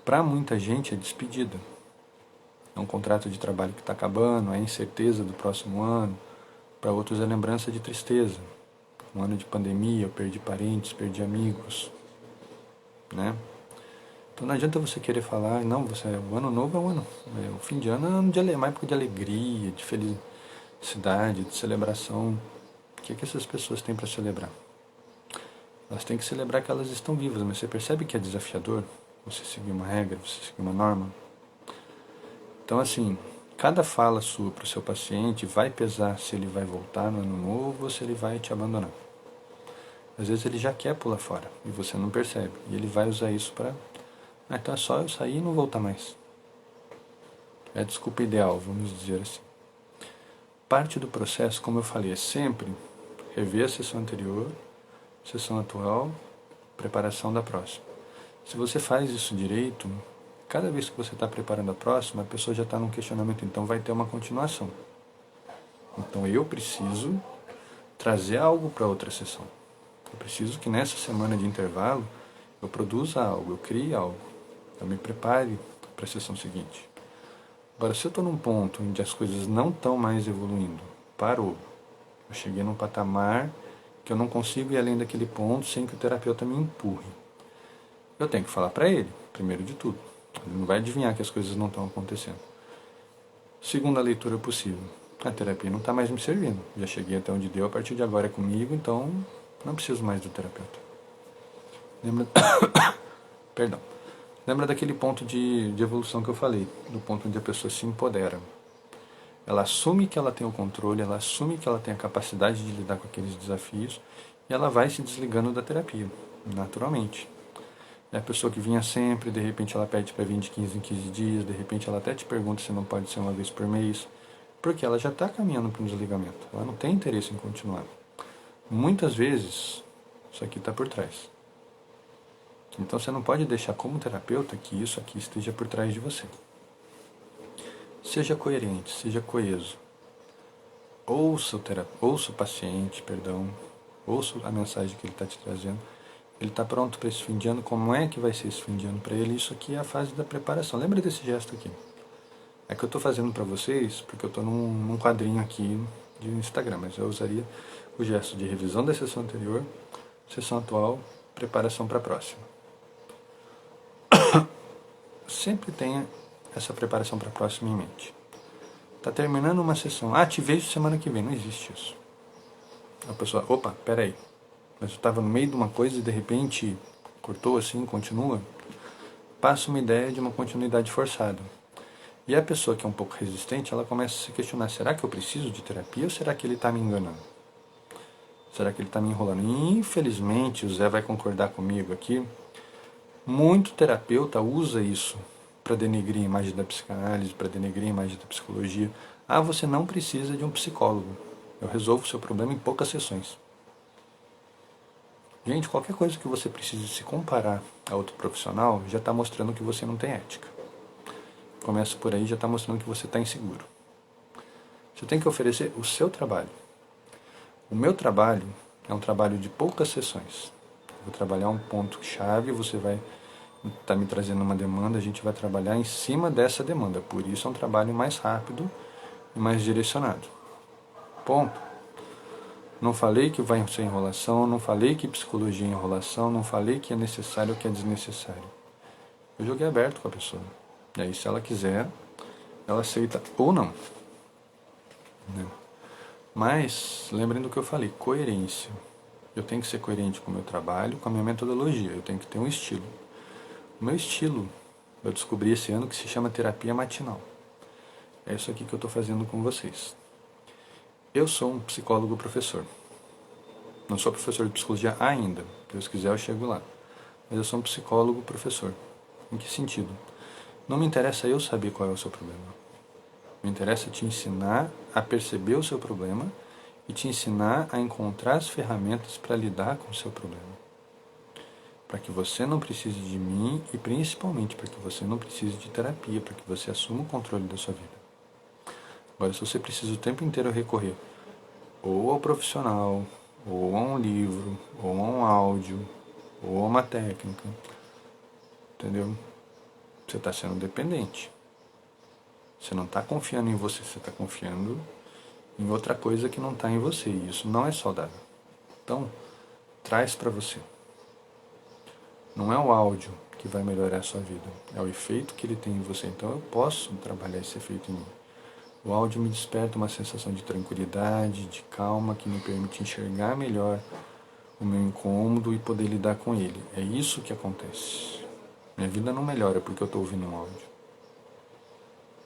Para muita gente é despedida. É um contrato de trabalho que está acabando, é incerteza do próximo ano. Para outros é lembrança de tristeza. Um ano de pandemia, eu perdi parentes, perdi amigos, né? Então não adianta você querer falar, não, o ano novo é um ano, o fim de ano é ano de uma época de alegria, de felicidade, de celebração. O que essas pessoas têm para celebrar? Elas têm que celebrar que elas estão vivas, mas você percebe que é desafiador você seguir uma regra, você seguir uma norma? Então assim, cada fala sua para o seu paciente vai pesar se ele vai voltar no ano novo ou se ele vai te abandonar. Às vezes ele já quer pular fora e você não percebe. E ele vai usar isso para... então é só eu sair e não voltar mais. É a desculpa ideal, vamos dizer assim. Parte do processo, como eu falei, é sempre rever a sessão anterior, sessão atual, preparação da próxima. Se você faz isso direito, cada vez que você está preparando a próxima, a pessoa já está num questionamento, então vai ter uma continuação. Então eu preciso trazer algo para outra sessão. Eu preciso que nessa semana de intervalo eu produza algo, eu crie algo, eu me prepare para a sessão seguinte. Agora, se eu estou num ponto onde as coisas não estão mais evoluindo, parou, eu cheguei num patamar que eu não consigo ir além daquele ponto sem que o terapeuta me empurre. Eu tenho que falar para ele, primeiro de tudo. Ele não vai adivinhar que as coisas não estão acontecendo. Segunda leitura possível. A terapia não está mais me servindo. Já cheguei até onde deu, a partir de agora é comigo, então não preciso mais do terapeuta. Lembra... Perdão. Lembra daquele ponto de evolução que eu falei, do ponto onde a pessoa se empodera. Ela assume que ela tem o controle, ela assume que ela tem a capacidade de lidar com aqueles desafios e ela vai se desligando da terapia, naturalmente. É a pessoa que vinha sempre, de repente ela pede para vir de 15 em 15 dias, de repente ela até te pergunta se não pode ser uma vez por mês, porque ela já está caminhando para um desligamento, ela não tem interesse em continuar. Muitas vezes, isso aqui está por trás. Então você não pode deixar como terapeuta que isso aqui esteja por trás de você. Seja coerente, seja coeso. Ouça o paciente, ouça a mensagem que ele está te trazendo. Ele está pronto para esse fim de ano, como é que vai ser esse fim de ano para ele? Isso aqui é a fase da preparação. Lembra desse gesto aqui? É que eu estou fazendo para vocês, porque eu estou num quadrinho aqui de Instagram, mas eu usaria o gesto de revisão da sessão anterior, sessão atual, preparação para a próxima. Sempre tenha essa preparação para a próxima em mente. Está terminando uma sessão, te vejo semana que vem, não existe isso. A pessoa, opa, peraí, mas eu estava no meio de uma coisa e de repente cortou assim, continua. Passa uma ideia de uma continuidade forçada. E a pessoa que é um pouco resistente, ela começa a se questionar, será que eu preciso de terapia ou será que ele está me enganando? Será que ele está me enrolando? E, infelizmente, o Zé vai concordar comigo aqui, muito terapeuta usa isso para denegrir a imagem da psicanálise, para denegrir a imagem da psicologia. Você não precisa de um psicólogo. Eu resolvo o seu problema em poucas sessões. Gente, qualquer coisa que você precise se comparar a outro profissional já está mostrando que você não tem ética. Começa por aí, já está mostrando que você está inseguro. Você tem que oferecer o seu trabalho. O meu trabalho é um trabalho de poucas sessões. Vou trabalhar um ponto-chave, você vai estar me trazendo uma demanda, a gente vai trabalhar em cima dessa demanda. Por isso é um trabalho mais rápido e mais direcionado. Ponto. Não falei que vai ser enrolação, não falei que psicologia é enrolação, não falei que é necessário ou que é desnecessário. Eu joguei aberto com a pessoa. E aí, se ela quiser, ela aceita ou não. Né? Mas, lembrem do que eu falei, coerência. Eu tenho que ser coerente com o meu trabalho, com a minha metodologia. Eu tenho que ter um estilo. O meu estilo, eu descobri esse ano, que se chama terapia matinal. É isso aqui que eu estou fazendo com vocês. Eu sou um psicólogo professor. Não sou professor de psicologia ainda. Se Deus quiser, eu chego lá. Mas eu sou um psicólogo professor. Em que sentido? Não me interessa eu saber qual é o seu problema. Me interessa te ensinar a perceber o seu problema e te ensinar a encontrar as ferramentas para lidar com o seu problema. Para que você não precise de mim e principalmente para que você não precise de terapia, para que você assuma o controle da sua vida. Agora, se você precisa o tempo inteiro recorrer ou ao profissional, ou a um livro, ou a um áudio, ou a uma técnica, entendeu? Você está sendo dependente. Você não está confiando em você, você está confiando em outra coisa que não está em você. E isso não é saudável. Então, traz para você. Não é o áudio que vai melhorar a sua vida. É o efeito que ele tem em você. Então, eu posso trabalhar esse efeito em mim. O áudio me desperta uma sensação de tranquilidade, de calma, que me permite enxergar melhor o meu incômodo e poder lidar com ele. É isso que acontece. Minha vida não melhora porque eu estou ouvindo um áudio.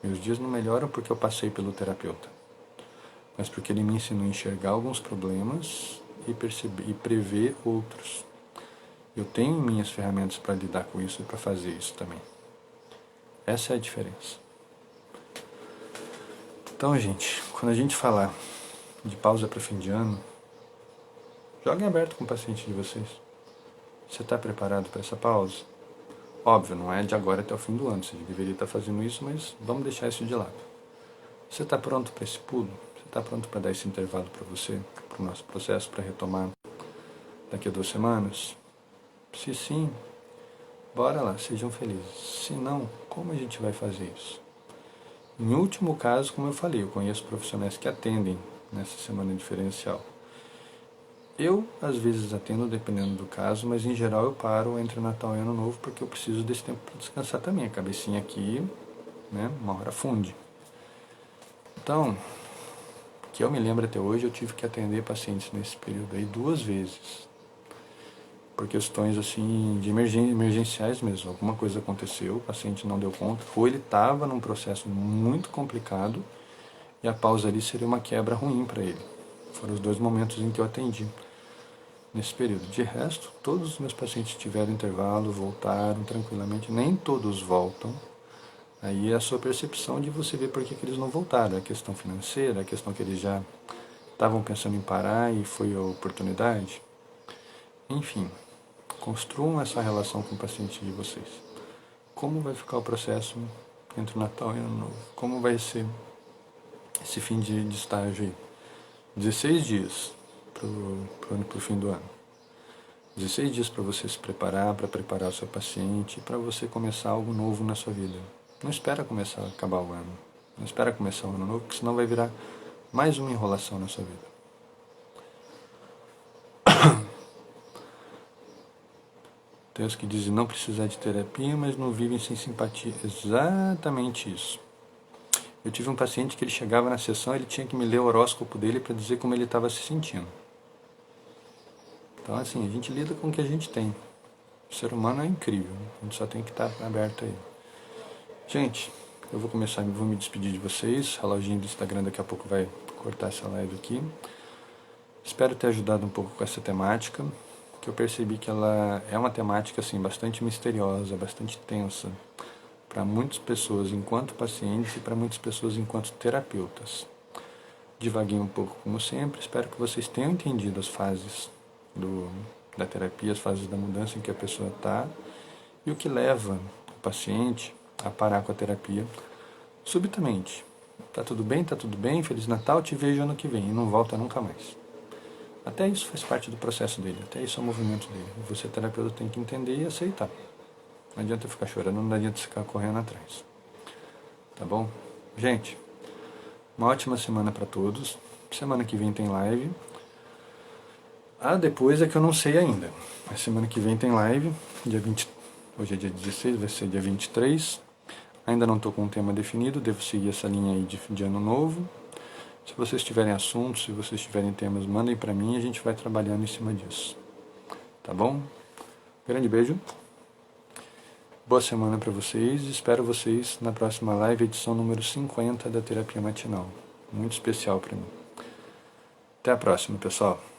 Meus dias não melhoram porque eu passei pelo terapeuta, mas porque ele me ensinou a enxergar alguns problemas e perceber e prever outros. Eu tenho minhas ferramentas para lidar com isso e para fazer isso também. Essa é a diferença. Então, gente, quando a gente falar de pausa para fim de ano, Joguem aberto com o paciente de vocês. Você está preparado para essa pausa? Óbvio, não é de agora até o fim do ano. Você deveria estar fazendo isso, mas vamos deixar isso de lado. Você está pronto para esse pulo? Você está pronto para dar esse intervalo para você, para o nosso processo, para retomar daqui a 2 semanas? Se sim, bora lá, sejam felizes. Se não, como a gente vai fazer isso? Em último caso, como eu falei, eu conheço profissionais que atendem nessa semana diferencial. Eu, às vezes, atendo dependendo do caso, mas em geral eu paro entre Natal e Ano Novo porque eu preciso desse tempo para descansar também. A cabecinha aqui, né, uma hora funde. Então, que eu me lembro até hoje, eu tive que atender pacientes nesse período aí 2 vezes. Por questões assim de emergenciais mesmo. Alguma coisa aconteceu, o paciente não deu conta, ou ele estava num processo muito complicado e a pausa ali seria uma quebra ruim para ele. Foram os 2 momentos em que eu atendi nesse período. De resto, todos os meus pacientes tiveram intervalo, voltaram tranquilamente. Nem todos voltam. Aí é a sua percepção de você ver por que eles não voltaram. A questão financeira, a questão que eles já estavam pensando em parar e foi a oportunidade. Enfim, construam essa relação com o paciente de vocês. Como vai ficar o processo entre o Natal e o Ano Novo? Como vai ser esse fim de estágio aí? 16 dias para o fim do ano. 16 dias para você se preparar, para preparar o seu paciente, para você começar algo novo na sua vida. Não espera começar a acabar o ano. Não espera começar o ano novo, porque senão vai virar mais uma enrolação na sua vida. Tem os que dizem não precisar de terapia, mas não vivem sem simpatia. Exatamente isso. Eu tive um paciente que ele chegava na sessão, ele tinha que me ler o horóscopo dele para dizer como ele estava se sentindo. Então, assim, a gente lida com o que a gente tem. O ser humano é incrível, a gente só tem que estar aberto aí. Gente, eu vou me despedir de vocês. O reloginho do Instagram daqui a pouco vai cortar essa live aqui. Espero ter ajudado um pouco com essa temática, que eu percebi que ela é uma temática assim, bastante misteriosa, bastante tensa, para muitas pessoas enquanto pacientes e para muitas pessoas enquanto terapeutas. Divaguei um pouco, como sempre. Espero que vocês tenham entendido as fases da terapia, as fases da mudança em que a pessoa está e o que leva o paciente a parar com a terapia subitamente. Tá tudo bem, Feliz Natal, te vejo ano que vem e não volta nunca mais. Até isso faz parte do processo dele, até isso é o movimento dele. Você, terapeuta, tem que entender e aceitar. Não adianta ficar chorando, não adianta ficar correndo atrás. Tá bom? Gente, uma ótima semana para todos. Semana que vem tem live. Depois é que eu não sei ainda. A semana que vem tem live, dia 20. Hoje é dia 16, vai ser dia 23. Ainda não estou com um tema definido, devo seguir essa linha aí de ano novo. Se vocês tiverem assuntos, se vocês tiverem temas, mandem para mim e a gente vai trabalhando em cima disso. Tá bom? Grande beijo. Boa semana para vocês. Espero vocês na próxima live, edição número 50 da Terapia Matinal. Muito especial para mim. Até a próxima, pessoal.